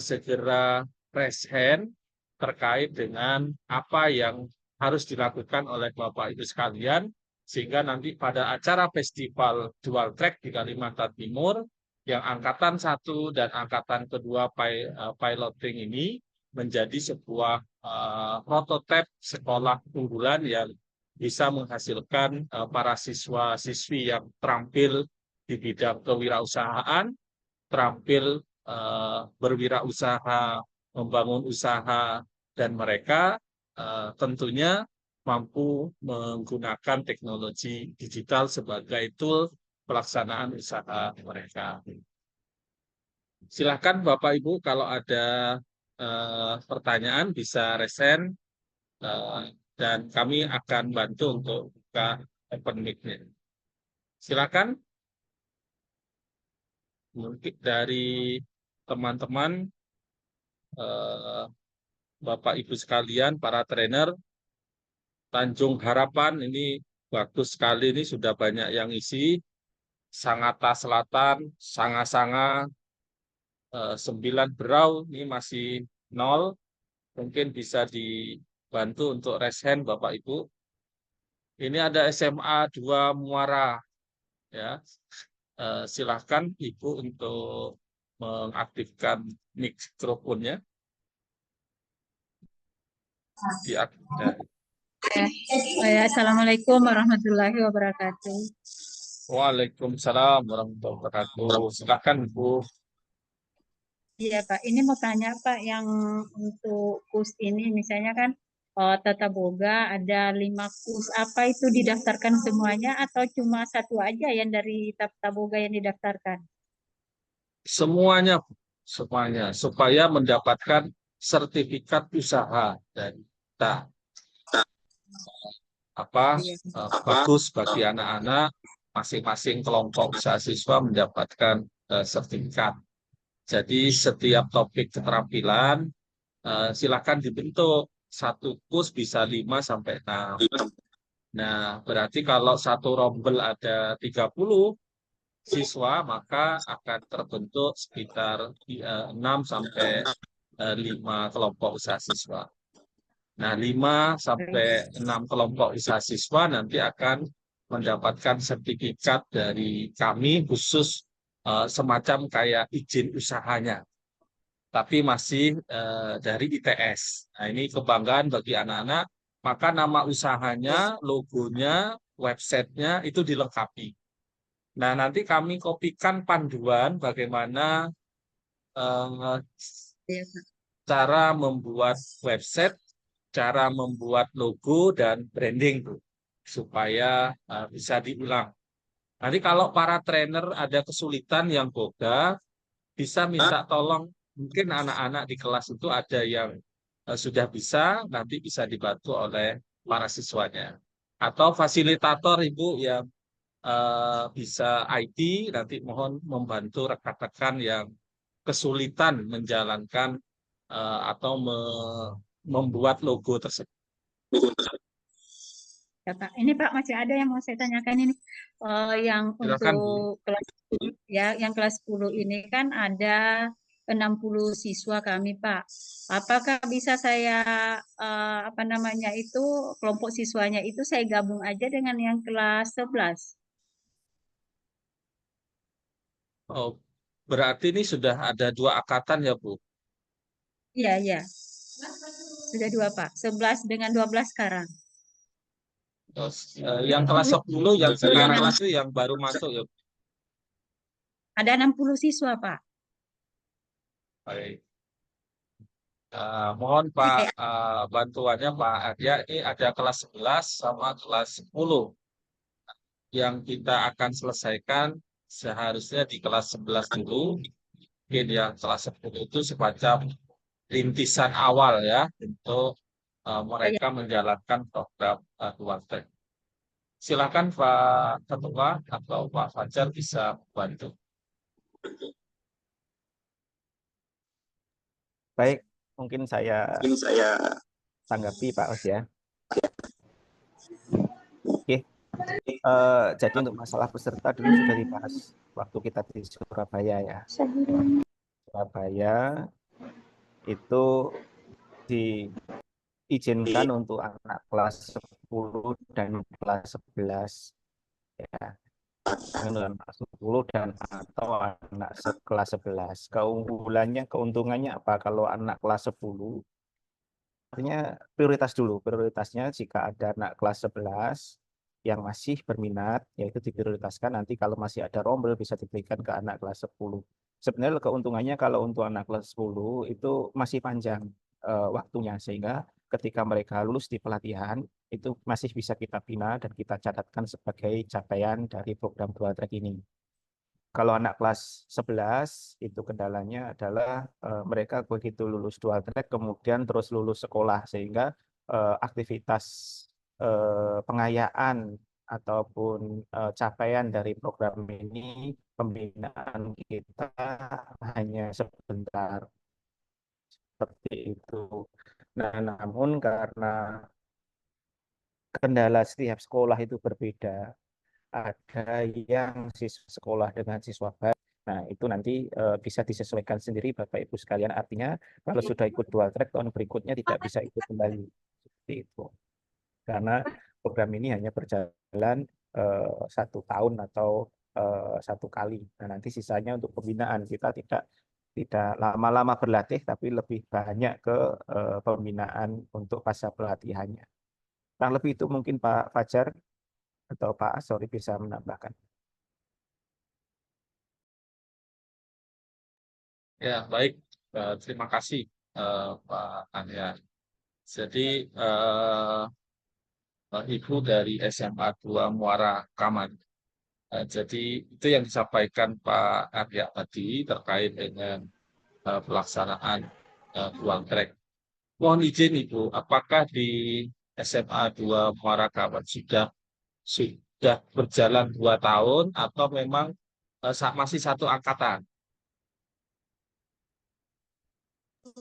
segera raise hand terkait dengan apa yang harus dilakukan oleh Bapak Ibu sekalian, sehingga nanti pada acara festival dual track di Kalimantan Timur, yang angkatan 1 dan angkatan kedua piloting ini menjadi sebuah prototipe sekolah unggulan yang bisa menghasilkan para siswa-siswi yang terampil di bidang kewirausahaan, terampil berwirausaha, membangun usaha, dan mereka tentunya mampu menggunakan teknologi digital sebagai tool pelaksanaan usaha mereka. Silakan Bapak Ibu kalau ada pertanyaan bisa resen dan kami akan bantu untuk buka open mic-nya. Silakan. Mungkin dari teman-teman Bapak Ibu sekalian, para trainer Tanjung Harapan ini bagus sekali, ini sudah banyak yang isi. Sangatta Selatan, Sanga-Sanga, 9 Berau ini masih 0. Mungkin bisa dibantu untuk raise hand Bapak Ibu. Ini ada SMA 2 Muara, ya. Silahkan Ibu untuk mengaktifkan mikrofonnya. Assalamualaikum warahmatullahi wabarakatuh. Waalaikumsalam warahmatullahi wabarakatuh. Silakan Bu. Iya Pak, ini mau tanya Pak, yang untuk KUS ini misalnya kan Tata Boga ada 5 KUS, apa itu didaftarkan semuanya atau cuma satu aja yang dari Tata Boga yang didaftarkan? Semuanya, supaya mendapatkan sertifikat usaha dan bagus bagi anak-anak, masing-masing kelompok usaha siswa mendapatkan sertifikat. Jadi setiap topik keterampilan silakan dibentuk. Satu KUS bisa 5 sampai 6. Nah, berarti kalau satu rombel ada 30 siswa, maka akan terbentuk sekitar 6 sampai 5 kelompok usaha siswa. Nah, 5 sampai 6 kelompok usaha siswa nanti akan mendapatkan sertifikat dari kami khusus semacam kayak izin usahanya. tapi masih dari ITS. Nah, ini kebanggaan bagi anak-anak. Maka nama usahanya, logonya, websitenya itu dilengkapi. Nah, nanti kami kopikan panduan bagaimana eh, Iya, Pak. cara membuat website, cara membuat logo dan branding tuh, supaya bisa diulang. Nanti kalau para trainer ada kesulitan yang boga, bisa minta tolong, mungkin anak-anak di kelas itu ada yang sudah bisa, nanti bisa dibantu oleh para siswanya. Atau fasilitator Ibu yang bisa IT, nanti mohon membantu rekan-rekan yang kesulitan menjalankan atau membuat logo tersebut. Ya, Pak. Ini Pak masih ada yang mau saya tanyakan ini. Yang Silakan Bu. untuk kelas ya, yang kelas 10 ini kan ada 60 siswa kami, Pak. Apakah bisa saya apa namanya itu kelompok siswanya itu saya gabung aja dengan yang kelas 11? Oh, berarti ini sudah ada 2 angkatan ya Bu. Iya, iya. Sudah 2, Pak. 11 dengan 12 sekarang. Terus, yang kelas 10 yang sekarang itu yang baru masuk ya. Ada 60 siswa, Pak. Baik. Mohon Pak Oke. bantuannya Pak Arya, ini ada kelas 11 sama kelas 10 yang kita akan selesaikan seharusnya di kelas 11 dulu. Mungkin yang kelas 10 itu semacam rintisan awal ya untuk Oh, ya. mereka menjalankan program Dual Track. Silakan Pak Ketua atau Pak Fajar bisa membantu. Baik, mungkin saya tanggapi Pak Os ya. Oke, jadi untuk masalah peserta dulu sudah dibahas waktu kita di Surabaya ya. Surabaya itu diizinkan untuk anak kelas 10 dan kelas 11 ya. Untuk anak 10 dan atau anak kelas 11. Keunggulannya, keuntungannya apa kalau anak kelas 10? Artinya prioritas dulu. Prioritasnya jika ada anak kelas 11 yang masih berminat, yaitu diprioritaskan nanti kalau masih ada rombel bisa diberikan ke anak kelas 10. Sebenarnya keuntungannya kalau untuk anak kelas 10 itu masih panjang waktunya, sehingga ketika mereka lulus di pelatihan, itu masih bisa kita bina dan kita catatkan sebagai capaian dari program Dual Track ini. Kalau anak kelas 11 itu kendalanya adalah mereka begitu lulus Dual Track kemudian terus lulus sekolah, sehingga aktivitas pengayaan ataupun capaian dari program ini, pembinaan kita hanya sebentar seperti itu. Nah, namun karena kendala setiap sekolah itu berbeda, ada yang siswa sekolah dengan siswa baik. Nah, itu nanti bisa disesuaikan sendiri Bapak Ibu sekalian. Artinya kalau sudah ikut Dual Track tahun berikutnya tidak bisa ikut kembali. Seperti itu. Karena program ini hanya berjalan 1 tahun atau 1 kali. Nah, nanti sisanya untuk pembinaan kita tidak lama-lama berlatih, tapi lebih banyak ke pembinaan untuk pasca pelatihannya. Kurang lebih itu mungkin Pak Fajar atau Pak Asori bisa menambahkan. Ya, baik. Terima kasih Pak Anya. Jadi Ibu dari SMA 2 Muara Kaman. Jadi itu yang disampaikan Pak Arya tadi terkait dengan pelaksanaan Dual Track. Mohon izin Ibu, apakah di SMA 2 Muara Kaman sudah berjalan 2 tahun atau memang masih satu angkatan?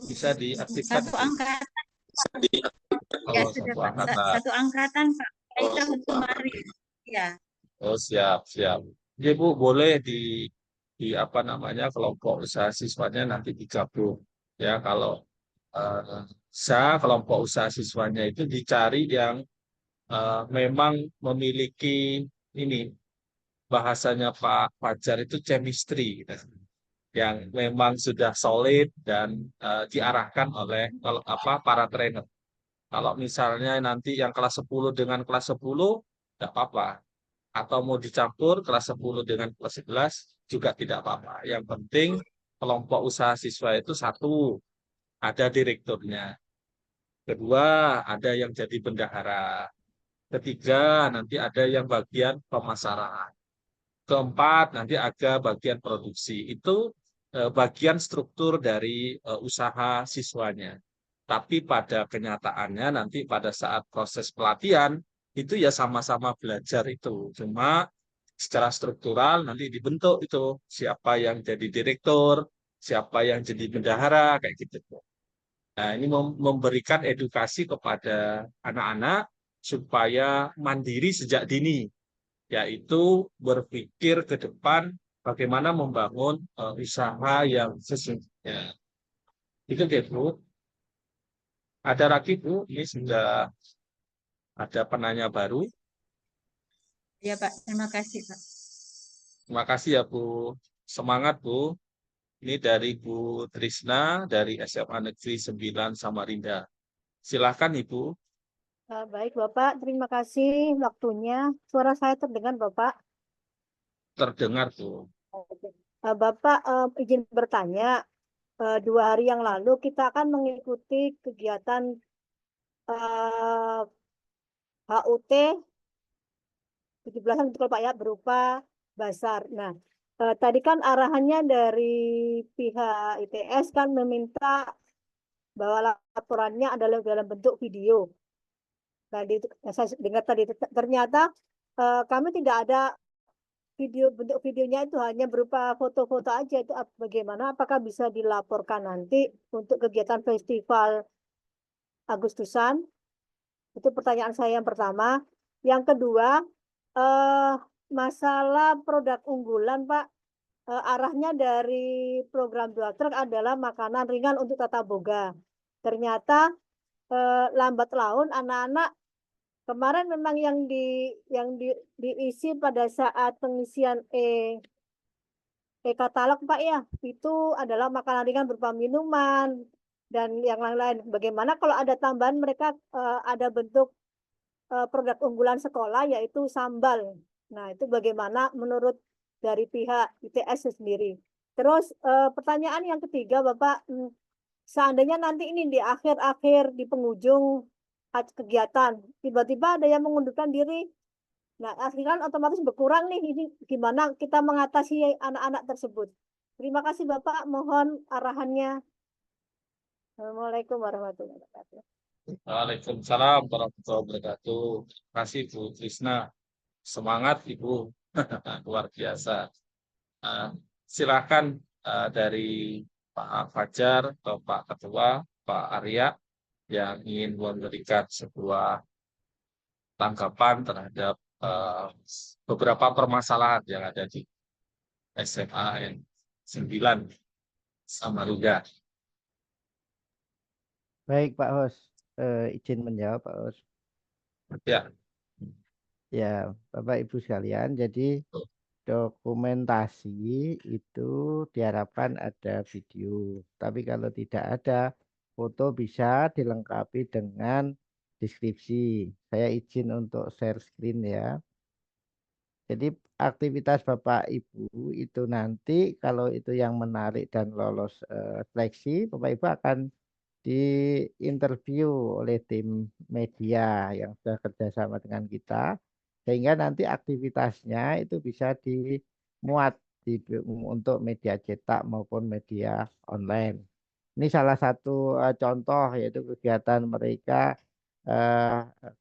Bisa diaktifkan Satu Ibu. angkatan ya Oh, sudah satu Pak. angkatan. Satu angkatan Pak. Dari tahun kemarin. Ya. Oh, siap, siap. Ya, Bu, boleh di apa namanya kelompok usaha siswanya nanti digabung. Ya, kalau bisa kelompok usaha siswanya itu dicari yang memang memiliki ini bahasanya Pak Fajar itu chemistry gitu. yang memang sudah solid dan diarahkan oleh para trainer. Kalau misalnya nanti yang kelas 10 dengan kelas 10, tidak apa-apa. Atau mau dicampur kelas 10 dengan kelas 11 juga tidak apa-apa. Yang penting kelompok usaha siswa itu satu, ada direkturnya. Kedua, ada yang jadi bendahara. Ketiga, nanti ada yang bagian pemasaran. Keempat, nanti ada bagian produksi. Itu bagian struktur dari usaha siswanya. Tapi pada kenyataannya nanti pada saat proses pelatihan, itu ya sama-sama belajar itu. Cuma secara struktural nanti dibentuk itu. Siapa yang jadi direktur, siapa yang jadi bendahara, kayak gitu. Nah, ini memberikan edukasi kepada anak-anak supaya mandiri sejak dini, yaitu berpikir ke depan bagaimana membangun usaha yang sesungguhnya. Itu deh, Bu. Ada lagi, Bu. Ini sudah ada penanya baru. Ya Pak, terima kasih Pak. Terima kasih ya, Bu. Semangat, Bu. Ini dari Bu Trisna dari SMA Negeri 9 Samarinda. Silahkan, Ibu. Baik, Bapak. Terima kasih waktunya. Suara saya terdengar, Bapak. Terdengar, Bu. Bapak, izin bertanya. 2 hari yang lalu kita akan mengikuti kegiatan HUT 17-an betul Pak ya, berupa basar. Nah, tadi kan arahannya dari pihak ITS kan meminta bahwa laporannya adalah dalam bentuk video. Tadi saya dengar tadi ternyata kami tidak ada bentuk videonya, itu hanya berupa foto-foto aja. Itu bagaimana? Apakah bisa dilaporkan nanti untuk kegiatan festival Agustusan? Itu pertanyaan saya yang pertama. Yang kedua, masalah produk unggulan, Pak. Arahnya dari program Dua Truk adalah makanan ringan untuk tata boga. Ternyata lambat laun anak-anak kemarin memang yang diisi pada saat pengisian katalog Pak ya, itu adalah makanan ringan berupa minuman dan yang lain-lain. Bagaimana kalau ada tambahan mereka ada bentuk produk unggulan sekolah yaitu sambal. Nah, itu bagaimana menurut dari pihak ITS sendiri. Terus pertanyaan yang ketiga Bapak, seandainya nanti ini di akhir-akhir di penghujung kegiatan tiba-tiba ada yang mengundurkan diri, nah akhirnya otomatis berkurang nih, ini gimana kita mengatasi anak-anak tersebut. Terima kasih Bapak, mohon arahannya. Assalamualaikum warahmatullahi wabarakatuh. Waalaikumsalam warahmatullahi wabarakatuh. Terima kasih, Bu Trisna. Semangat, Ibu. Luar biasa. Silakan dari Pak Fajar atau Pak Ketua, Pak Arya, yang ingin memberikan sebuah tanggapan terhadap beberapa permasalahan yang ada di SMA N9 Samarinda. Baik Pak Hos, izin menjawab Pak Hos. Ya, Ya, Bapak Ibu sekalian, jadi dokumentasi itu diharapkan ada video. Tapi kalau tidak ada, foto bisa dilengkapi dengan deskripsi. Saya izin untuk share screen ya. Jadi aktivitas Bapak Ibu itu nanti kalau itu yang menarik dan lolos seleksi, Bapak Ibu akan diinterview oleh tim media yang sudah kerjasama dengan kita, sehingga nanti aktivitasnya itu bisa dimuat untuk media cetak maupun media online. Ini salah satu contoh yaitu kegiatan mereka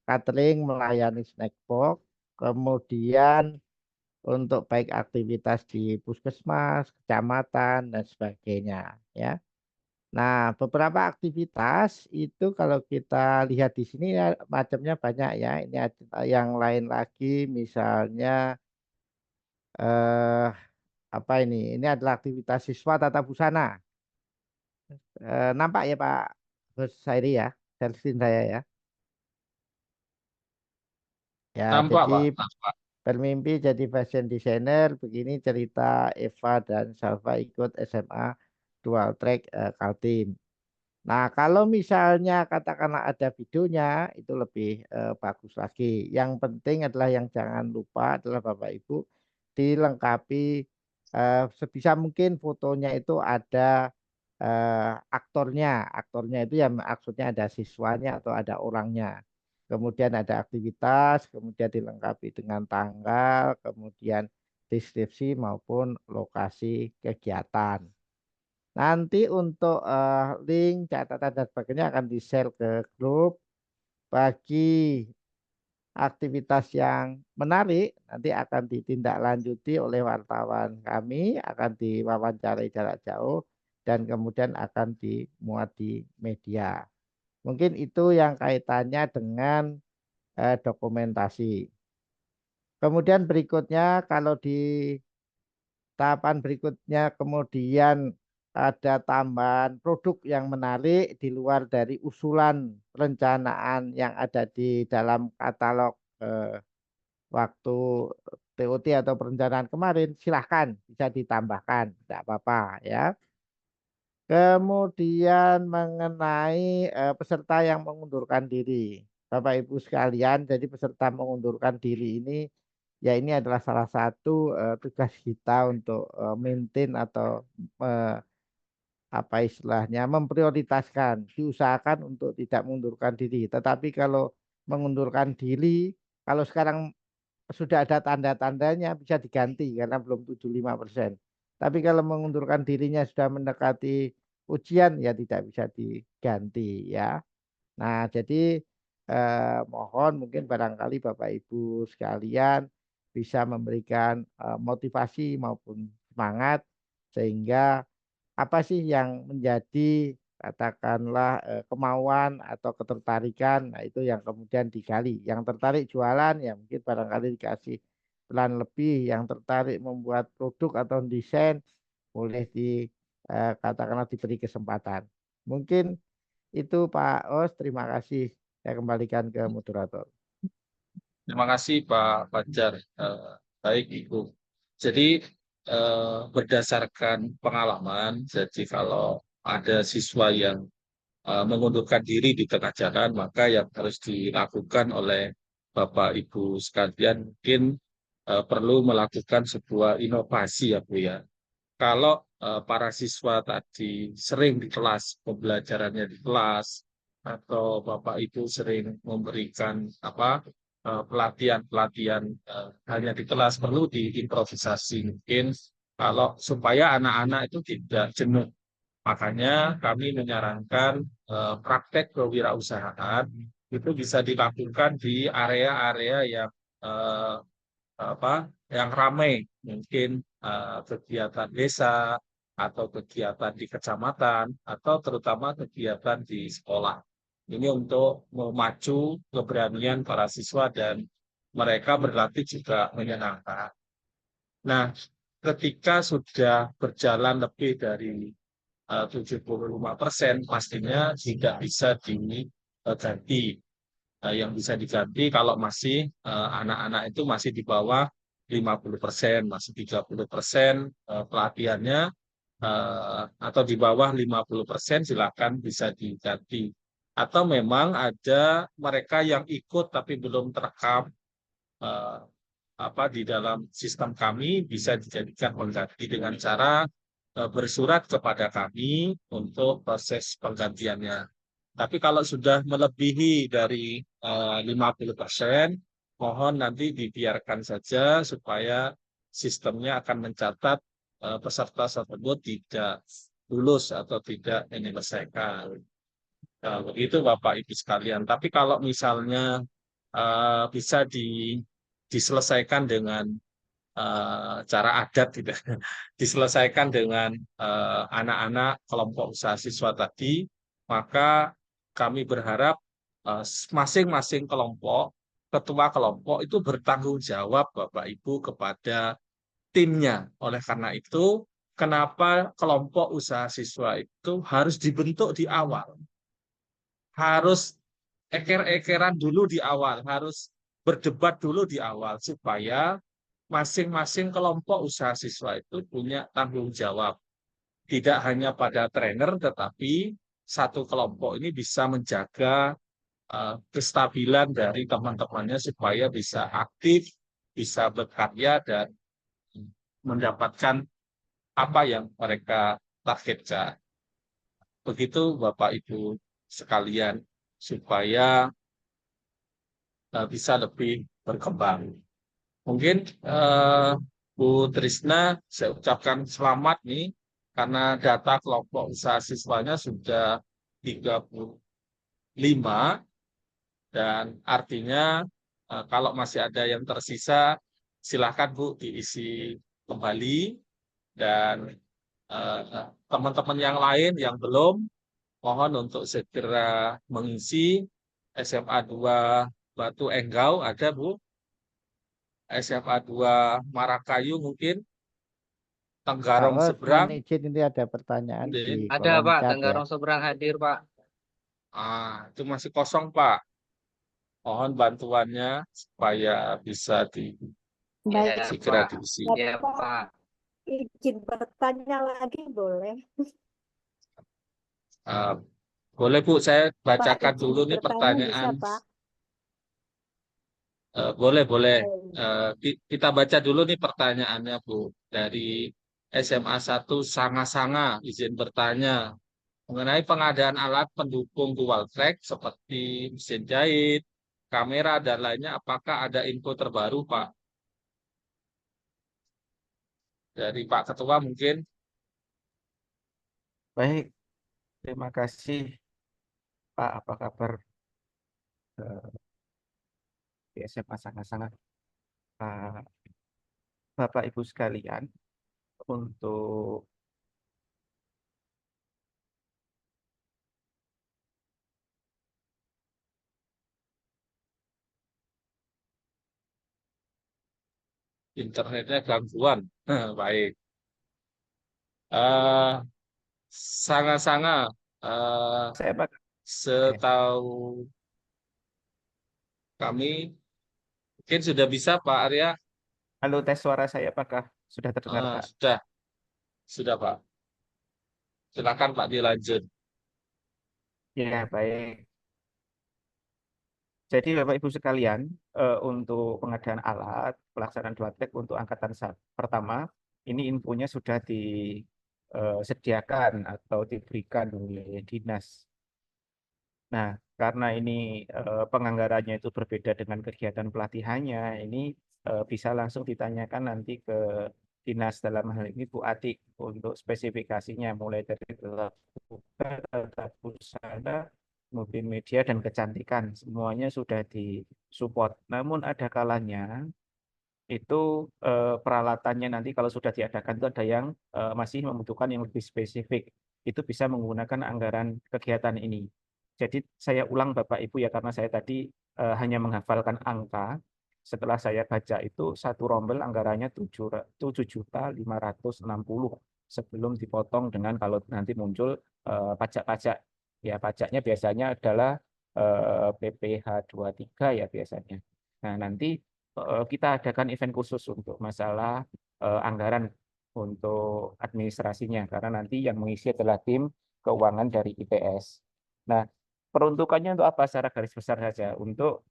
catering melayani snack box, kemudian untuk baik aktivitas di puskesmas, kecamatan dan sebagainya ya. Nah, beberapa aktivitas itu kalau kita lihat di sini ya, macamnya banyak ya. Ini ada yang lain lagi, misalnya apa ini? Ini adalah aktivitas siswa tata busana. Nampak ya Pak Gus Sairi ya, share screen saya ya. Ya, nampak jadi Pak, nampak. Bermimpi jadi fashion designer, begini cerita Eva dan Salva ikut SMA dual track Kaltim. Nah, kalau misalnya katakanlah ada videonya, itu lebih bagus lagi. Yang penting adalah yang jangan lupa adalah Bapak Ibu dilengkapi sebisa mungkin fotonya itu ada aktornya. Aktornya itu ya maksudnya ada siswanya atau ada orangnya. Kemudian ada aktivitas, kemudian dilengkapi dengan tanggal, kemudian deskripsi maupun lokasi kegiatan. Nanti untuk link, catatan dan sebagainya akan di-share ke grup. Bagi aktivitas yang menarik nanti akan ditindaklanjuti oleh wartawan kami, akan diwawancarai jarak jauh dan kemudian akan dimuat di media. Mungkin itu yang kaitannya dengan dokumentasi. Kemudian berikutnya kalau di tahapan berikutnya kemudian ada tambahan produk yang menarik di luar dari usulan perencanaan yang ada di dalam katalog waktu TOT atau perencanaan kemarin, silahkan bisa ditambahkan, tidak apa-apa ya. Kemudian mengenai peserta yang mengundurkan diri. Bapak Ibu sekalian, jadi peserta mengundurkan diri ini ya ini adalah salah satu tugas kita untuk maintain atau apa istilahnya memprioritaskan, diusahakan untuk tidak mengundurkan diri. Tetapi kalau mengundurkan diri, kalau sekarang sudah ada tanda-tandanya bisa diganti karena belum 75%. Tapi kalau mengundurkan dirinya sudah mendekati ujian ya tidak bisa diganti ya. Nah, jadi mohon mungkin barangkali Bapak Ibu sekalian bisa memberikan motivasi maupun semangat sehingga apa sih yang menjadi katakanlah kemauan atau ketertarikan, nah itu yang kemudian digali. Yang tertarik jualan ya mungkin barangkali dikasih pelan lebih, yang tertarik membuat produk atau desain boleh katakanlah diberi kesempatan. Mungkin itu Pak Os, terima kasih. Saya kembalikan ke moderator. Terima kasih Pak Fajar. Baik Ibu. Jadi berdasarkan pengalaman, jadi kalau ada siswa yang mengundurkan diri di tengah jalan, maka yang harus dilakukan oleh Bapak Ibu sekalian mungkin perlu melakukan sebuah inovasi ya Bu ya. Kalau para siswa tadi sering di kelas, pembelajarannya di kelas, atau Bapak Ibu sering memberikan pelatihan-pelatihan hanya di kelas, perlu diimprovisasi mungkin kalau supaya anak-anak itu tidak jenuh. Makanya kami menyarankan praktek kewirausahaan itu bisa dilakukan di area-area yang eh, yang ramai, mungkin kegiatan desa atau kegiatan di kecamatan atau terutama kegiatan di sekolah. Ini untuk memacu keberanian para siswa dan mereka berlatih juga menyenangkan. Nah, ketika sudah berjalan lebih dari 75%, pastinya tidak bisa diganti. Yang bisa diganti kalau masih anak-anak itu masih di bawah 50%, masih 30% pelatihannya atau di bawah 50% silakan bisa diganti. Atau memang ada mereka yang ikut tapi belum terekam eh, di dalam sistem kami bisa dijadikan pengganti dengan cara bersurat kepada kami untuk proses penggantiannya. Tapi kalau sudah melebihi dari 50%, mohon nanti dibiarkan saja supaya sistemnya akan mencatat peserta tersebut tidak lulus atau tidak menyelesaikan. Begitu Bapak Ibu sekalian. Tapi kalau misalnya bisa diselesaikan dengan cara adat tidak diselesaikan dengan anak-anak kelompok usaha siswa tadi, maka kami berharap masing-masing kelompok, ketua kelompok itu bertanggung jawab Bapak Ibu kepada timnya. Oleh karena itu, kenapa kelompok usaha siswa itu harus dibentuk di awal? Harus eker-ekeran dulu di awal, harus berdebat dulu di awal supaya masing-masing kelompok usaha siswa itu punya tanggung jawab. Tidak hanya pada trainer, tetapi satu kelompok ini bisa menjaga kestabilan dari teman-temannya supaya bisa aktif, bisa berkarya, dan mendapatkan apa yang mereka targetkan. Begitu Bapak Ibu sekalian, supaya bisa lebih berkembang. Mungkin Bu Trisna, saya ucapkan selamat nih, karena data kelompok usaha siswanya sudah 35, dan artinya kalau masih ada yang tersisa, silakan Bu diisi kembali, dan teman-teman yang lain yang belum, mohon untuk segera mengisi. SMA 2 Batu Enggau ada Bu, SMA 2 Marakayu mungkin, Tenggarong Pak Os, mohon Seberang. izin ini ada pertanyaan di Ada kolom Pak, chat ya. Tenggarong Seberang hadir Pak. Itu masih kosong Pak. Mohon bantuannya supaya bisa Baik, Iya segera Pak. diisi. Iya Bapak Pak. izin bertanya lagi boleh? Uh, Boleh Bu, saya Pak bacakan izin dulu nih bertanya bisa pertanyaan. Pak? Boleh, boleh. Oh. Kita baca dulu nih pertanyaannya Bu. Dari SMA 1 Sanga-Sanga, izin bertanya. Mengenai pengadaan alat pendukung dual track seperti mesin jahit, kamera, dan lainnya, apakah ada info terbaru Pak? Dari Pak Ketua mungkin. Baik, terima kasih Pak. Apa kabar di SMA sangat-sangat Bapak Ibu sekalian, untuk Internetnya gangguan. Baik. Eh, Sanga-Sanga, saya Pak. setahu kami, mungkin sudah bisa Pak Arya. Halo, tes suara saya apakah sudah terdengar Pak? Sudah Pak. Silakan Pak dilanjut. Ya, baik. Jadi Bapak Ibu sekalian, untuk pengadaan alat pelaksanaan dual track untuk angkatan pertama, ini infonya sudah disediakan atau diberikan oleh dinas. Nah, karena ini penganggarannya itu berbeda dengan kegiatan pelatihannya, ini bisa langsung ditanyakan nanti ke dinas, dalam hal ini Bu Atik, untuk spesifikasinya mulai dari tata busana, multimedia, dan kecantikan, semuanya sudah disupport. Namun ada kalanya itu peralatannya nanti kalau sudah diadakan itu ada yang masih membutuhkan yang lebih spesifik. Itu bisa menggunakan anggaran kegiatan ini. Jadi saya ulang Bapak Ibu ya, karena saya tadi hanya menghafalkan angka. Setelah saya baca itu satu rombel anggarannya 7.560.000 sebelum dipotong dengan kalau nanti muncul pajak-pajak. Ya, pajaknya biasanya adalah PPh 23 ya biasanya. Nah, nanti kita adakan event khusus untuk masalah anggaran untuk administrasinya, karena nanti yang mengisi adalah tim keuangan dari IPS. Nah, peruntukannya untuk apa secara garis besar saja? Untuk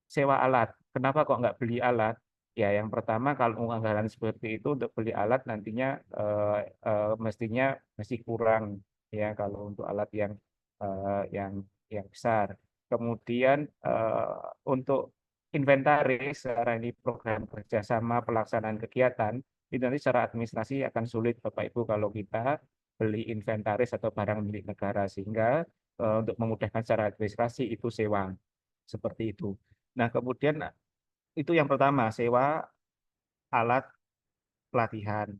sewa alat. Kenapa kok nggak beli alat? Ya, yang pertama kalau anggaran seperti itu untuk beli alat nantinya mestinya masih kurang ya kalau untuk alat yang besar. Kemudian untuk inventaris, secara ini program kerjasama pelaksanaan kegiatan, itu nanti secara administrasi akan sulit Bapak Ibu kalau kita beli inventaris atau barang milik negara, sehingga untuk memudahkan secara administrasi itu sewa seperti itu. Nah, kemudian itu yang pertama, sewa alat pelatihan.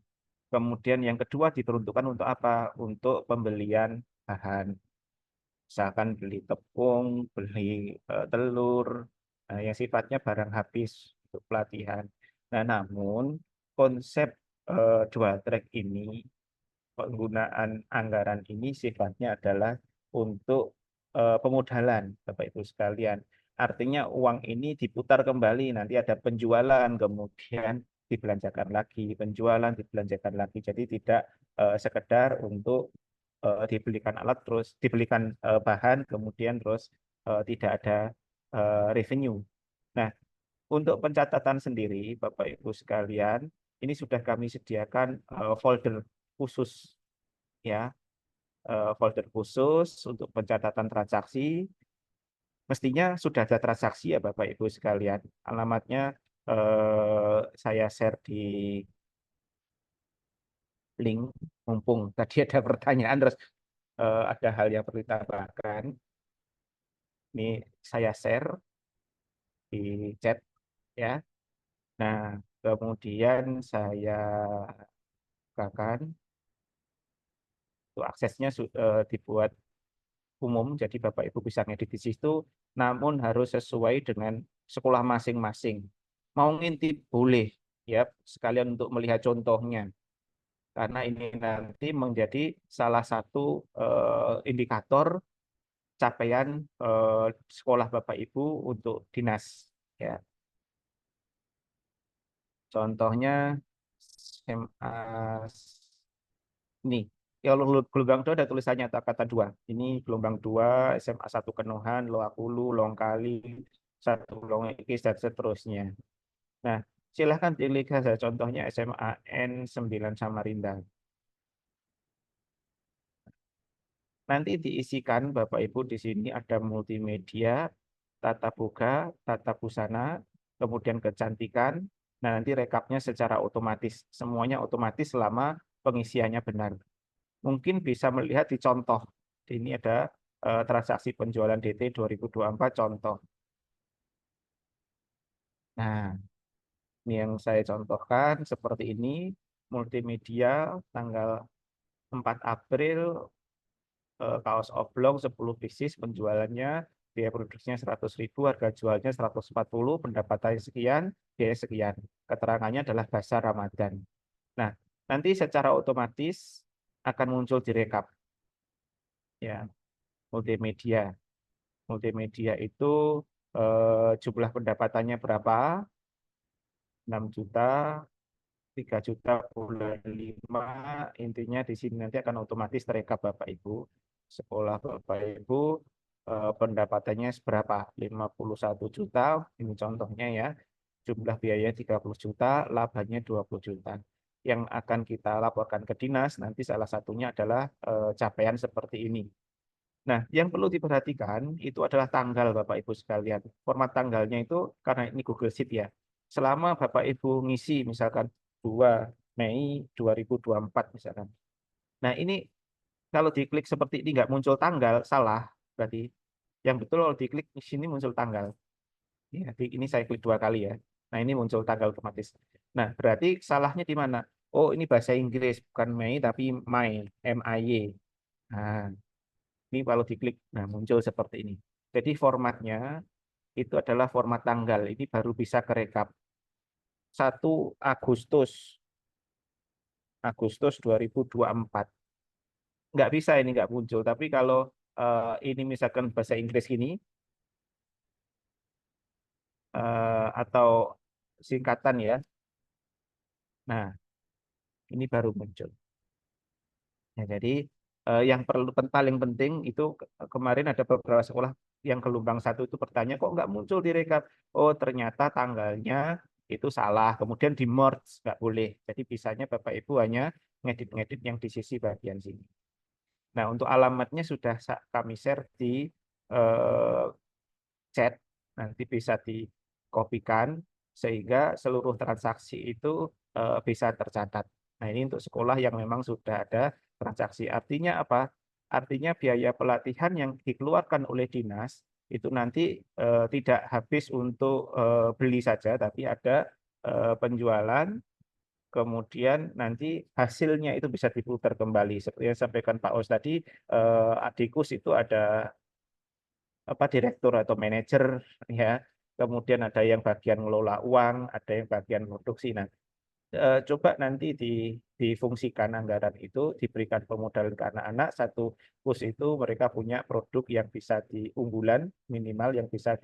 Kemudian yang kedua diperuntukkan untuk apa? Untuk pembelian bahan. Misalkan beli tepung, beli telur, yang sifatnya barang habis untuk pelatihan. Nah, namun konsep dual track ini, penggunaan anggaran ini sifatnya adalah untuk pemodalan, Bapak Ibu sekalian. Artinya uang ini diputar kembali, nanti ada penjualan, kemudian dibelanjakan lagi, penjualan, dibelanjakan lagi. Jadi tidak sekedar untuk dibelikan alat, terus dibelikan bahan, kemudian terus tidak ada revenue. Nah, untuk pencatatan sendiri, Bapak Ibu sekalian, ini sudah kami sediakan folder khusus, ya, folder khusus untuk pencatatan transaksi. Mestinya sudah ada transaksi ya Bapak Ibu sekalian. Alamatnya saya share di link, mumpung tadi ada pertanyaan terus ada hal yang perlu ditambahkan. Ini saya share di chat ya. Nah, kemudian saya bukakan itu aksesnya dibuat umum, jadi Bapak Ibu bisa ngedit di situ, namun harus sesuai dengan sekolah masing-masing. Mau ngintip boleh, ya, sekalian untuk melihat contohnya, karena ini nanti menjadi salah satu indikator capaian sekolah Bapak Ibu untuk dinas. Ya, contohnya SMA ini. Kalau gelombang 2 ada tulisannya kata 2. Ini gelombang 2, SMA 1 Kenohan, Loakulu, Longkali, 1 Longekis, dan seterusnya. Nah, silahkan dilihat saja contohnya SMA N9 Samarinda. Nanti diisikan Bapak Ibu di sini ada multimedia, tata boga, tata busana, kemudian kecantikan. Nah, nanti rekapnya secara otomatis. Semuanya otomatis selama pengisiannya benar. Mungkin bisa melihat di contoh. Ini ada transaksi penjualan DT 2024 contoh. Nah, ini yang saya contohkan seperti ini. Multimedia tanggal 4 April, kaos oblong 10 pieces, penjualannya biaya produksinya 100.000, harga jualnya 140, pendapatannya sekian, biaya sekian. Keterangannya adalah bahasa Ramadan. Nah, nanti secara otomatis akan muncul di rekap. Ya, multimedia. Multimedia itu jumlah pendapatannya berapa? 6 juta, 3 juta bulan 5. Intinya di sini nanti akan otomatis terekap Bapak Ibu. Sekolah Bapak Ibu pendapatannya seberapa? 51 juta, ini contohnya ya. Jumlah biaya 30 juta, labanya 20 juta. Yang akan kita laporkan ke dinas nanti salah satunya adalah capaian seperti ini. Nah, yang perlu diperhatikan itu adalah tanggal Bapak Ibu sekalian. Format tanggalnya itu karena ini Google Sheet ya. Selama Bapak Ibu ngisi misalkan 2 Mei 2024 misalkan. Nah, ini kalau diklik seperti ini nggak muncul tanggal, salah. Berarti yang betul kalau diklik di sini muncul tanggal. Ya, ini saya klik 2 kali ya. Nah, ini muncul tanggal otomatis. Nah, berarti salahnya di mana? Oh, ini bahasa Inggris, bukan Mei tapi May, M-A-Y. Nah, ini kalau diklik, nah muncul seperti ini. Jadi formatnya itu adalah format tanggal. Ini baru bisa kerekap. 1 Agustus 2024. Nggak bisa ini nggak muncul. Tapi kalau ini misalkan bahasa Inggris ini, atau singkatan ya. Nah, ini baru muncul. Ya, jadi yang paling penting itu kemarin ada beberapa sekolah yang gelombang 1 itu bertanya kok nggak muncul di rekap. Oh ternyata tanggalnya itu salah. Kemudian di merge nggak boleh. Jadi bisanya Bapak Ibu hanya ngedit-ngedit yang di sisi bagian sini. Nah untuk alamatnya sudah kami share di chat. Nanti bisa dikopikan sehingga seluruh transaksi itu bisa tercatat. Nah ini untuk sekolah yang memang sudah ada transaksi. Artinya apa? Artinya biaya pelatihan yang dikeluarkan oleh dinas itu nanti tidak habis untuk beli saja, tapi ada penjualan, kemudian nanti hasilnya itu bisa diputar kembali. Seperti yang disampaikan Pak Os tadi, Adikus itu ada direktur atau manajer ya. Kemudian ada yang bagian ngelola uang, ada yang bagian produksi. Nah, coba nanti difungsikan anggaran itu, diberikan pemodalan ke anak-anak, satu kus itu mereka punya produk yang bisa diunggulan, minimal yang bisa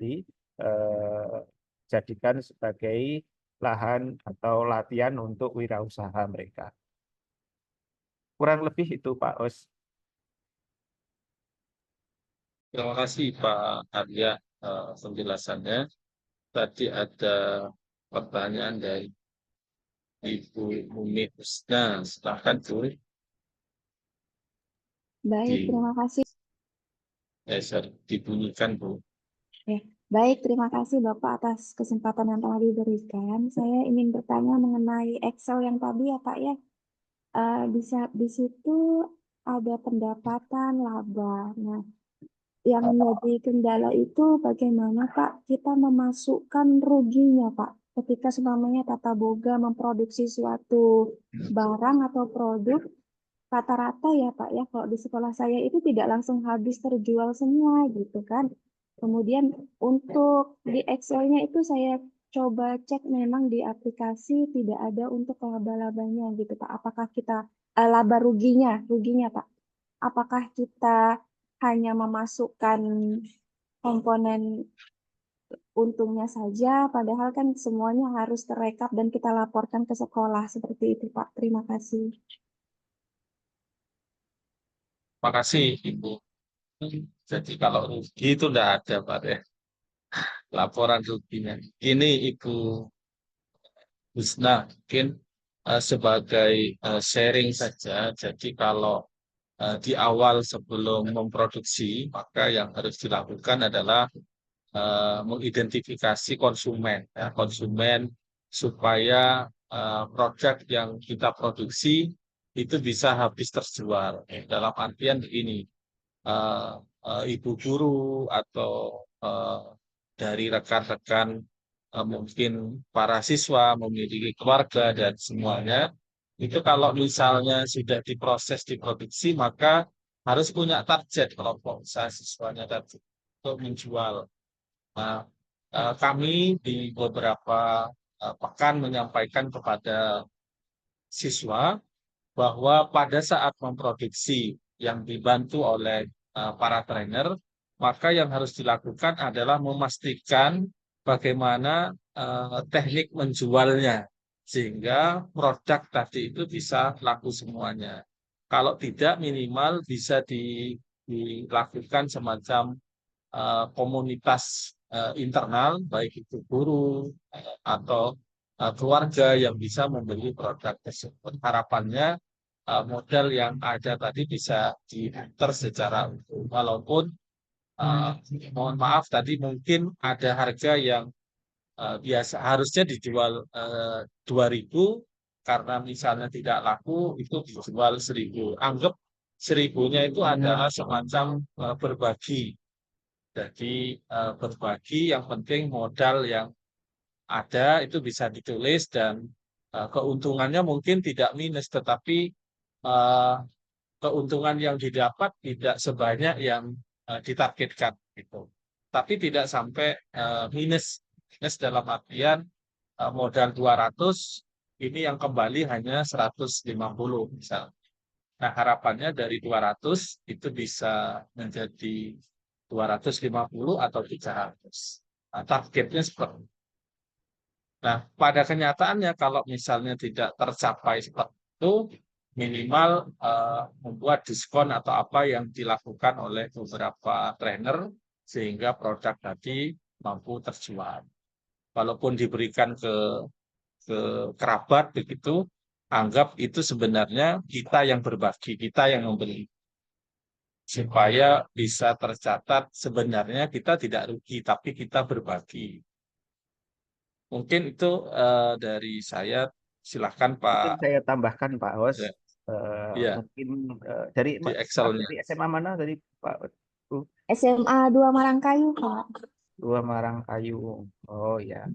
jadikan sebagai lahan atau latihan untuk wirausaha mereka. Kurang lebih itu Pak Os. Terima kasih Pak Arya penjelasannya. Tadi ada pertanyaan dari Ibu Mumi Husna. Silahkan Bu. Baik, Di- terima kasih. Dibunyikan Bu. Baik, terima kasih Bapak atas kesempatan yang telah diberikan. Saya ingin bertanya mengenai Excel yang tadi ya Pak ya. Di situ ada pendapatan laba. Nah, yang menjadi kendala itu bagaimana Pak kita memasukkan ruginya Pak. Ketika semuanya Tata Boga memproduksi suatu barang atau produk, rata-rata ya Pak ya, kalau di sekolah saya itu tidak langsung habis terjual semua gitu kan. Kemudian untuk di Excel-nya itu saya coba cek memang di aplikasi tidak ada untuk laba-labanya gitu Pak. Apakah kita laba ruginya Pak. Apakah kita hanya memasukkan komponen untungnya saja, padahal kan semuanya harus terekap dan kita laporkan ke sekolah seperti itu Pak. Terima kasih. Terima kasih Ibu. Jadi kalau rugi itu tidak ada Pak ya. Laporan ruginya. Ini Ibu Husna mungkin sebagai sharing saja. Jadi kalau di awal sebelum memproduksi, maka yang harus dilakukan adalah mengidentifikasi konsumen, ya, konsumen supaya produk yang kita produksi itu bisa habis terjual. Dalam artian begini, ibu guru atau dari rekan-rekan mungkin para siswa memiliki keluarga dan semuanya itu kalau misalnya sudah diproses diproduksi maka harus punya target kelompok usaha siswanya tadi untuk menjual. Nah, kami di beberapa pekan menyampaikan kepada siswa bahwa pada saat memproduksi yang dibantu oleh para trainer, maka yang harus dilakukan adalah memastikan bagaimana teknik menjualnya sehingga produk tadi itu bisa laku semuanya. Kalau tidak minimal bisa dilakukan semacam komunitas internal, baik itu guru atau keluarga yang bisa membeli produk tersebut. Harapannya modal yang ada tadi bisa diputar secara utuh. Walaupun mohon maaf tadi mungkin ada harga yang biasa harusnya dijual 2.000 karena misalnya tidak laku itu dijual 1.000. Anggap 1.000-nya itu adalah semacam berbagi. Jadi berbagi yang penting modal yang ada itu bisa ditulis dan keuntungannya mungkin tidak minus tetapi keuntungan yang didapat tidak sebanyak yang ditargetkan gitu. Tapi tidak sampai minus. Minus dalam artian modal 200 ini yang kembali hanya 150 misalnya. Nah, harapannya dari 200 itu bisa menjadi 250 atau 300. Nah, targetnya seperti itu. Nah, pada kenyataannya kalau misalnya tidak tercapai seperti itu, minimal membuat diskon atau apa yang dilakukan oleh beberapa trainer sehingga produk tadi mampu terjual. Walaupun diberikan ke kerabat begitu, anggap itu sebenarnya kita yang berbagi, kita yang membeli. Supaya bisa tercatat sebenarnya kita tidak rugi, tapi kita berbagi. Mungkin itu dari saya. Silahkan Mungkin Pak. saya tambahkan Pak Hos, Ya, ya, mungkin dari di Excel-nya. dari SMA mana tadi Pak? SMA 2 Marangkayu, Pak. 2 Marangkayu. Oh ya,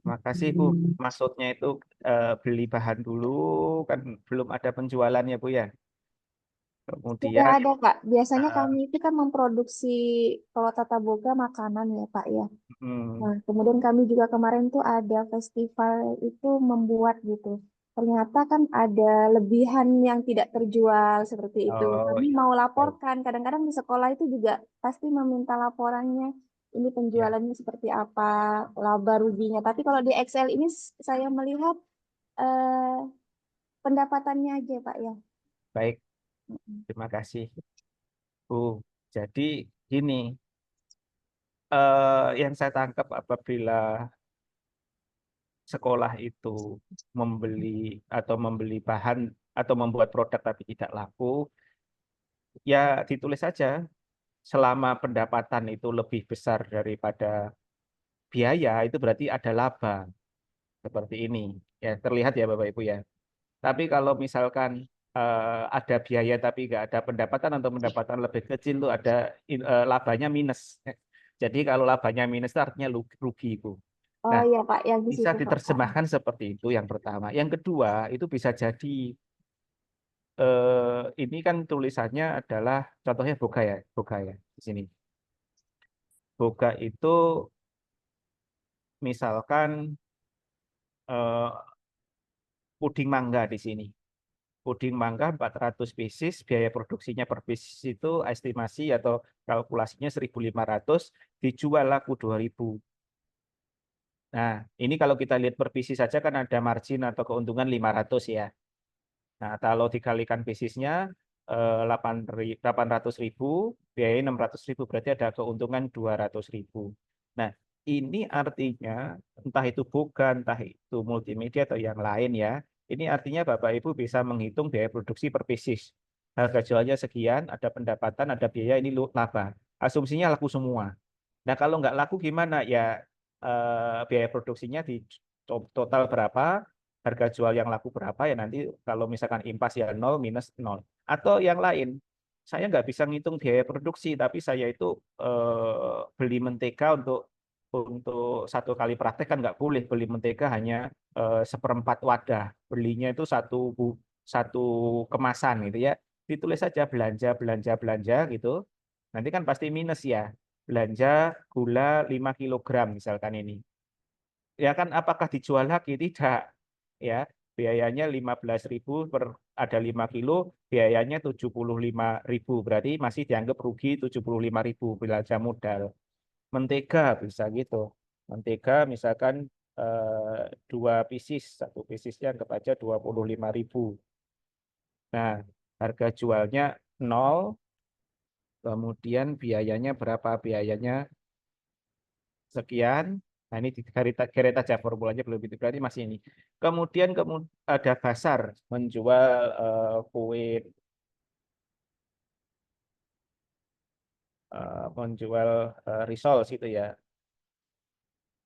makasih Bu. Maksudnya itu beli bahan dulu, kan belum ada penjualannya Bu ya. Sudah Kemudian ada, Pak. Biasanya eh, kami itu kan memproduksi kalau Tata Boga makanan ya, Pak ya. hmm, Nah, kemudian kami juga kemarin tuh ada festival itu membuat gitu. Ternyata kan ada lebihan yang tidak terjual seperti itu. oh Kami ya, mau baik. laporkan. Kadang-kadang di sekolah itu juga pasti meminta laporannya. ini Ya, penjualannya seperti apa, laba ruginya. Tapi kalau di Excel ini saya melihat eh, pendapatannya aja, Pak ya. baik. Mm-mm. Terima kasih, Bu. Jadi gini, yang saya tangkap apabila sekolah itu membeli bahan atau membuat produk tapi tidak laku, ya ditulis saja selama pendapatan itu lebih besar daripada biaya, itu berarti ada laba seperti ini. Ya, terlihat ya Bapak Ibu ya. Tapi kalau misalkan ada biaya tapi nggak ada pendapatan atau pendapatan lebih kecil tuh ada labanya minus. Jadi kalau labanya minus itu artinya rugi, Bu. Oh Nah, iya Pak, yang di bisa situ Pak. diterjemahkan seperti itu yang pertama. Yang kedua, itu bisa jadi ini kan tulisannya adalah contohnya boga ya di sini. Boga itu misalkan eh, puding mangga di sini. Puding mangga 400 pieces, biaya produksinya per pieces itu estimasi atau kalkulasinya 1.500, dijual laku 2.000. Nah, ini kalau kita lihat per pieces saja kan ada margin atau keuntungan 500 ya. Nah, kalau dikalikan piecesnya 800.000, biaya 600.000, berarti ada keuntungan 200.000. Nah, ini artinya entah itu bukan, entah itu multimedia atau yang lain ya. Ini artinya Bapak Ibu bisa menghitung biaya produksi per pieces. Harga jualnya sekian, ada pendapatan, ada biaya, ini laba. Asumsinya laku semua. Nah, kalau nggak laku gimana? Ya, biaya produksinya di total berapa, harga jual yang laku berapa, ya nanti kalau misalkan impas ya 0 minus 0. Atau yang lain, saya nggak bisa ngitung biaya produksi, tapi saya itu beli mentega untuk satu kali praktek kan nggak boleh beli mentega hanya seperempat wadah. Belinya itu satu kemasan gitu ya. Ditulis saja belanja, belanja, belanja gitu. Nanti kan pasti minus ya. Belanja gula 5 kilogram misalkan ini. Ya kan apakah dijual lagi? Tidak. Ya, biayanya 15.000 per ada 5 kilo, biayanya 75.000. Berarti masih dianggap rugi 75.000 belanja modal. Mentega bisa gitu. Mentega misalkan 2 pieces, satu piecesnya anggap aja 25.000. Nah, harga jualnya 0, kemudian biayanya berapa? Biayanya sekian. Nah, ini digeret aja formulanya belum itu berarti masih ini. Kemudian ada pasar menjual kue, menjual risol gitu ya.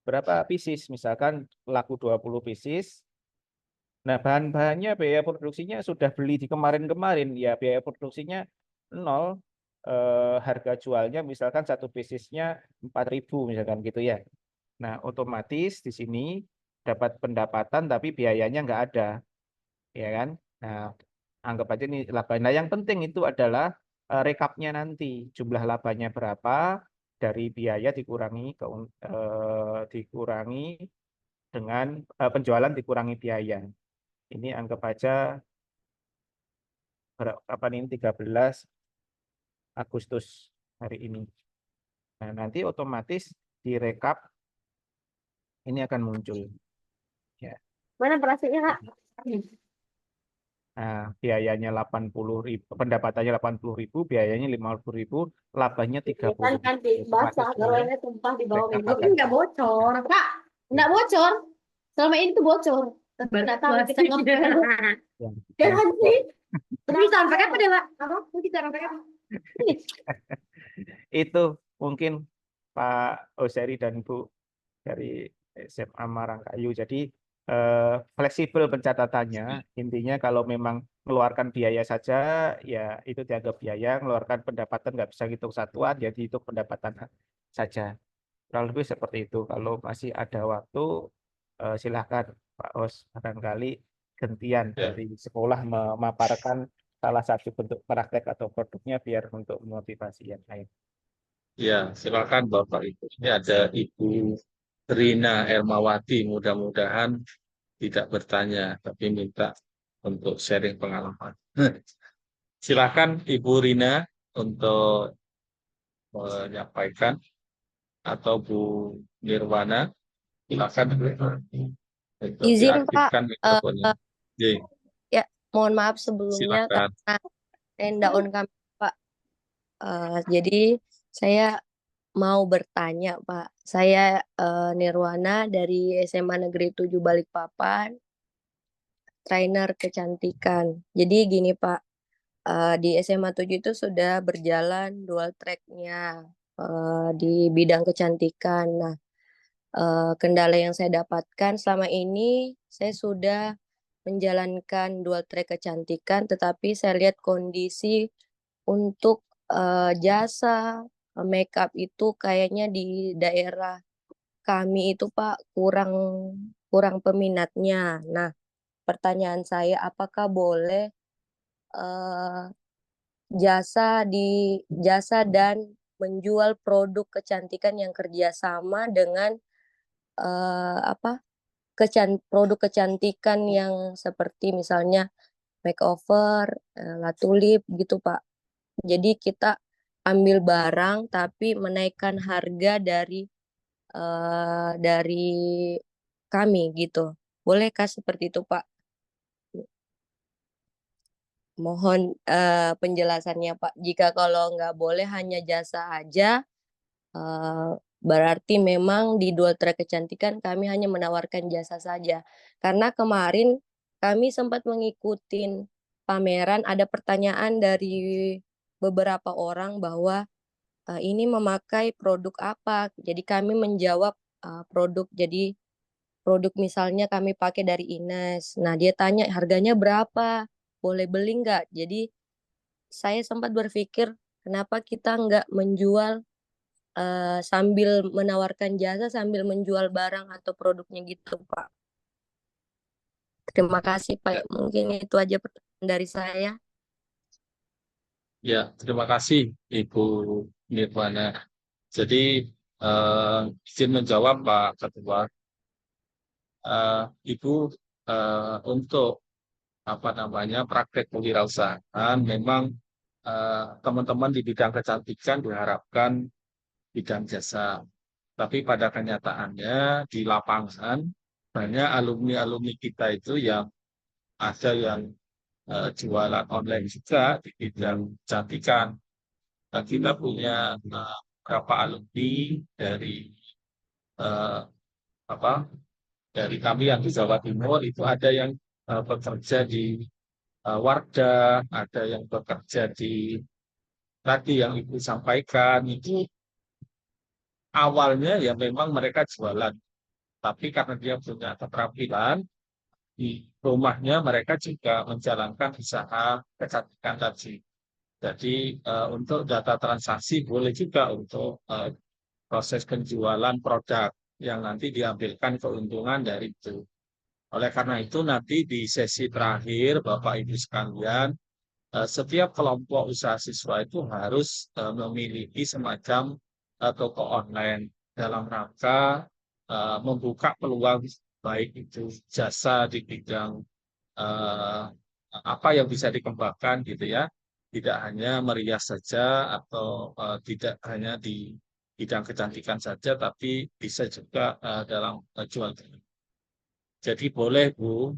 Berapa pieces? Misalkan laku 20 pieces. Nah, bahan-bahannya biaya produksinya sudah beli di kemarin-kemarin, ya biaya produksinya 0, harga jualnya misalkan satu piecesnya 4.000 misalkan gitu ya. Nah, otomatis di sini dapat pendapatan tapi biayanya nggak ada, ya kan? Nah, anggap aja ini laba. Nah, yang penting itu adalah rekapnya nanti, jumlah labanya berapa dari biaya dikurangi dengan penjualan dikurangi biaya. Ini anggap aja kapan ini 13 Agustus hari ini. Nah, nanti otomatis direkap ini akan muncul ya. Mana berasnya Kak? Nah, biayanya 80.000, pendapatannya 80.000, biayanya 50.000, labanya Kan 30.000. kan di basah, Otomatis kalau dia ini tumpah di bawah rekap minggu. Ini akan nggak bocor, Kak. Nggak bocor. Selama ini tuh bocor. Tapi nggak tahu kita nggak yang jangan yang- sih. Terus kita pakai apa deh, Pak? Apa? Terus kita pakai apa? Ini. itu mungkin Pak Oseri dan Bu dari SMA Marangkayu. Jadi fleksibel pencatatannya. Intinya kalau memang mengeluarkan biaya saja, ya itu dianggap biaya. Mengeluarkan pendapatan nggak bisa hitung satuan, jadi itu pendapatan saja. Kurang lebih seperti itu. Kalau masih ada waktu, silakan Pak Os, barangkali gantian Ya, dari sekolah memaparkan salah satu bentuk praktek atau produknya biar untuk memotivasi yang lain. ya, silakan Bapak Ibu. Ini ada Ibu Rina Ermawati. Mudah-mudahan tidak bertanya, tapi minta untuk sharing pengalaman. Silakan Ibu Rina untuk menyampaikan atau Bu Nirwana, silakan itu Izin Pak, diaktifkan mikrofonnya. Oke, ya mohon maaf sebelumnya silakan. karena saya ndak on kamera Pak. Jadi saya mau bertanya Pak. Saya Nirwana dari SMA Negeri 7 Balikpapan, trainer kecantikan. Jadi gini Pak, di SMA 7 itu sudah berjalan dual track-nya di bidang kecantikan. Nah, kendala yang saya dapatkan selama ini, saya sudah menjalankan dual track kecantikan, tetapi saya lihat kondisi untuk jasa makeup itu kayaknya di daerah kami itu Pak kurang kurang peminatnya. Nah, pertanyaan saya apakah boleh eh, jasa dan menjual produk kecantikan yang kerjasama dengan apa produk kecantikan yang seperti misalnya makeover, latulip gitu Pak. Jadi kita ambil barang tapi menaikkan harga dari kami gitu. Bolehkah seperti itu Pak? Mohon penjelasannya Pak. Jika kalau nggak boleh hanya jasa aja, berarti memang di dual track kecantikan kami hanya menawarkan jasa saja. Karena kemarin kami sempat mengikuti pameran, ada pertanyaan dari beberapa orang bahwa ini memakai produk apa. Jadi kami menjawab jadi produk misalnya kami pakai dari Ines. Nah dia tanya harganya berapa, boleh beli nggak? Jadi saya sempat berpikir kenapa kita nggak menjual sambil menawarkan jasa sambil menjual barang atau produknya gitu Pak. Terima kasih Ya, Pak. Mungkin itu aja pertanyaan dari saya. ya, terima kasih Ibu Nirwana. Jadi izin menjawab Pak Ketua. Ibu untuk apa namanya praktek kewirausahaan memang teman-teman di bidang kecantikan diharapkan bidang jasa. Tapi pada kenyataannya di lapangan banyak alumni-alumni kita itu yang ada yang jualan online juga di bidang kecantikan. Nah, kita punya beberapa alumni dari eh, apa dari kami yang di Jawa Timur itu ada yang bekerja di Wardah, ada yang bekerja di tadi yang Ibu sampaikan itu awalnya ya memang mereka jualan, tapi karena dia punya keterampilan di rumahnya mereka juga menjalankan usaha kecantikan tadi. Jadi untuk data transaksi boleh juga untuk proses penjualan produk yang nanti diambilkan keuntungan dari itu. Oleh karena itu nanti di sesi terakhir Bapak Ibu sekalian, setiap kelompok usaha siswa itu harus memiliki semacam toko online dalam rangka membuka peluang baik itu jasa di bidang eh, apa yang bisa dikembangkan gitu ya. Tidak hanya merias saja atau tidak hanya di bidang kecantikan saja, tapi bisa juga dalam jual beli. Jadi boleh Bu,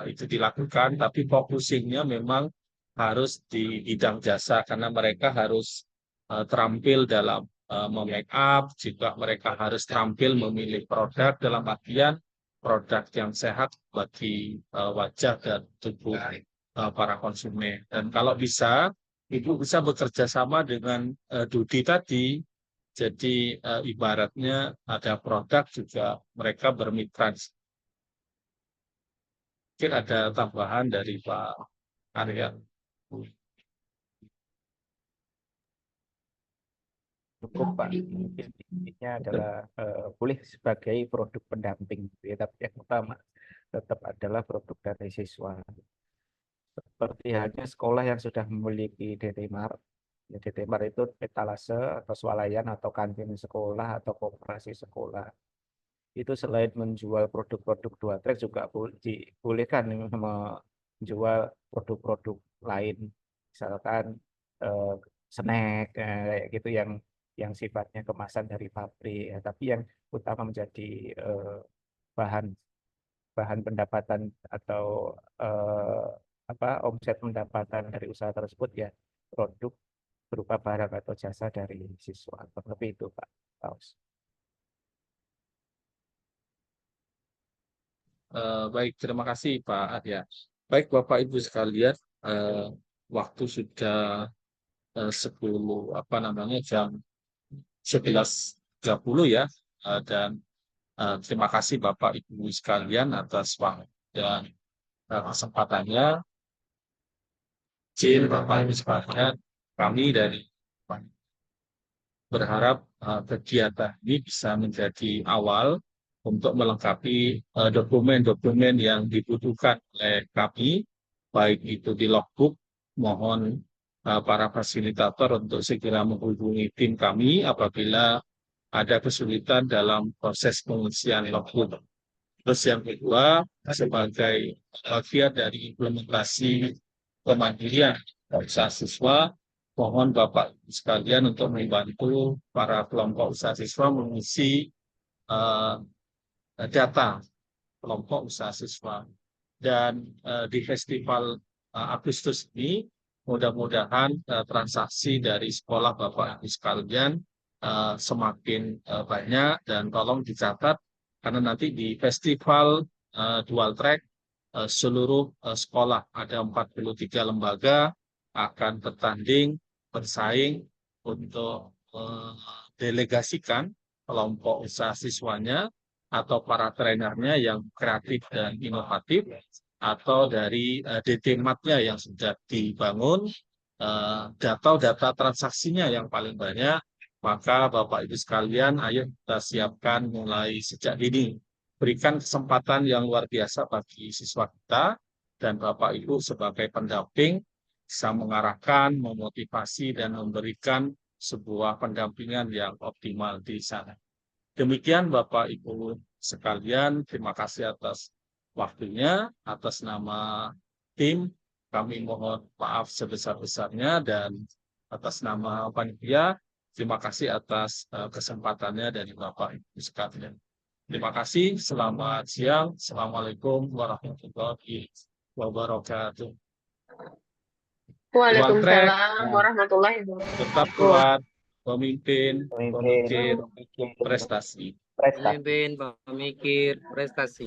itu dilakukan, tapi focusingnya memang harus di bidang jasa karena mereka harus terampil dalam make up, juga mereka harus terampil memilih produk dalam artian produk yang sehat bagi wajah dan tubuh para konsumen. Dan kalau bisa, Ibu bisa bekerja sama dengan Dudi tadi. Jadi ibaratnya ada produk juga mereka bermitra. Mungkin ada tambahan dari Pak Arya. Cukup Pak, mungkin intinya adalah boleh sebagai produk pendamping, ya, tapi yang utama tetap adalah produk dari siswa. Seperti halnya sekolah yang sudah memiliki DT-Mart, ya, DT-Mart itu etalase atau swalayan atau kantin sekolah atau koperasi sekolah. Itu selain menjual produk-produk dua track juga dibolehkan menjual produk-produk lain, misalkan snack kayak gitu yang sifatnya kemasan dari pabrik, ya, tapi yang utama menjadi bahan bahan pendapatan atau omset pendapatan dari usaha tersebut ya produk berupa barang atau jasa dari siswa. Kurang lebih itu Pak Paus. Baik, terima kasih Pak Arya. Baik Bapak Ibu sekalian, waktu sudah jam 11.30 ya, dan terima kasih Bapak Ibu sekalian atas waktu dan kesempatannya. Izin Bapak Ibu sekalian, kami dari berharap kegiatan ini bisa menjadi awal untuk melengkapi dokumen-dokumen yang dibutuhkan oleh kami, baik itu di logbook. Mohon para fasilitator untuk segera menghubungi tim kami apabila ada kesulitan dalam proses pengisian logbook. Terus yang kedua, sebagai bagian dari implementasi kemandirian usaha siswa, mohon Bapak sekalian untuk membantu para kelompok usaha siswa mengisi data kelompok usaha siswa. Dan di festival Agustus ini, mudah-mudahan transaksi dari sekolah Bapak Ibu sekalian semakin banyak, dan tolong dicatat karena nanti di festival dual track seluruh sekolah ada 43 lembaga akan bertanding bersaing untuk delegasikan kelompok usaha siswanya atau para trainernya yang kreatif dan inovatif, atau dari DT-MAT-nya yang sudah dibangun, data transaksinya yang paling banyak. Maka Bapak Ibu sekalian, ayo kita siapkan mulai sejak dini. Berikan kesempatan yang luar biasa bagi siswa kita, dan Bapak Ibu sebagai pendamping bisa mengarahkan, memotivasi, dan memberikan sebuah pendampingan yang optimal di sana. Demikian Bapak Ibu sekalian, terima kasih atas waktunya. Atas nama tim, kami mohon maaf sebesar-besarnya, dan atas nama panitia, terima kasih atas kesempatannya dari Bapak Ibu sekalian. Terima kasih, selamat siang. Assalamualaikum warahmatullahi wabarakatuh. Waalaikumsalam warahmatullahi wabarakatuh. Tetap kuat, pemimpin prestasi. Pemimpin, pemikir, prestasi.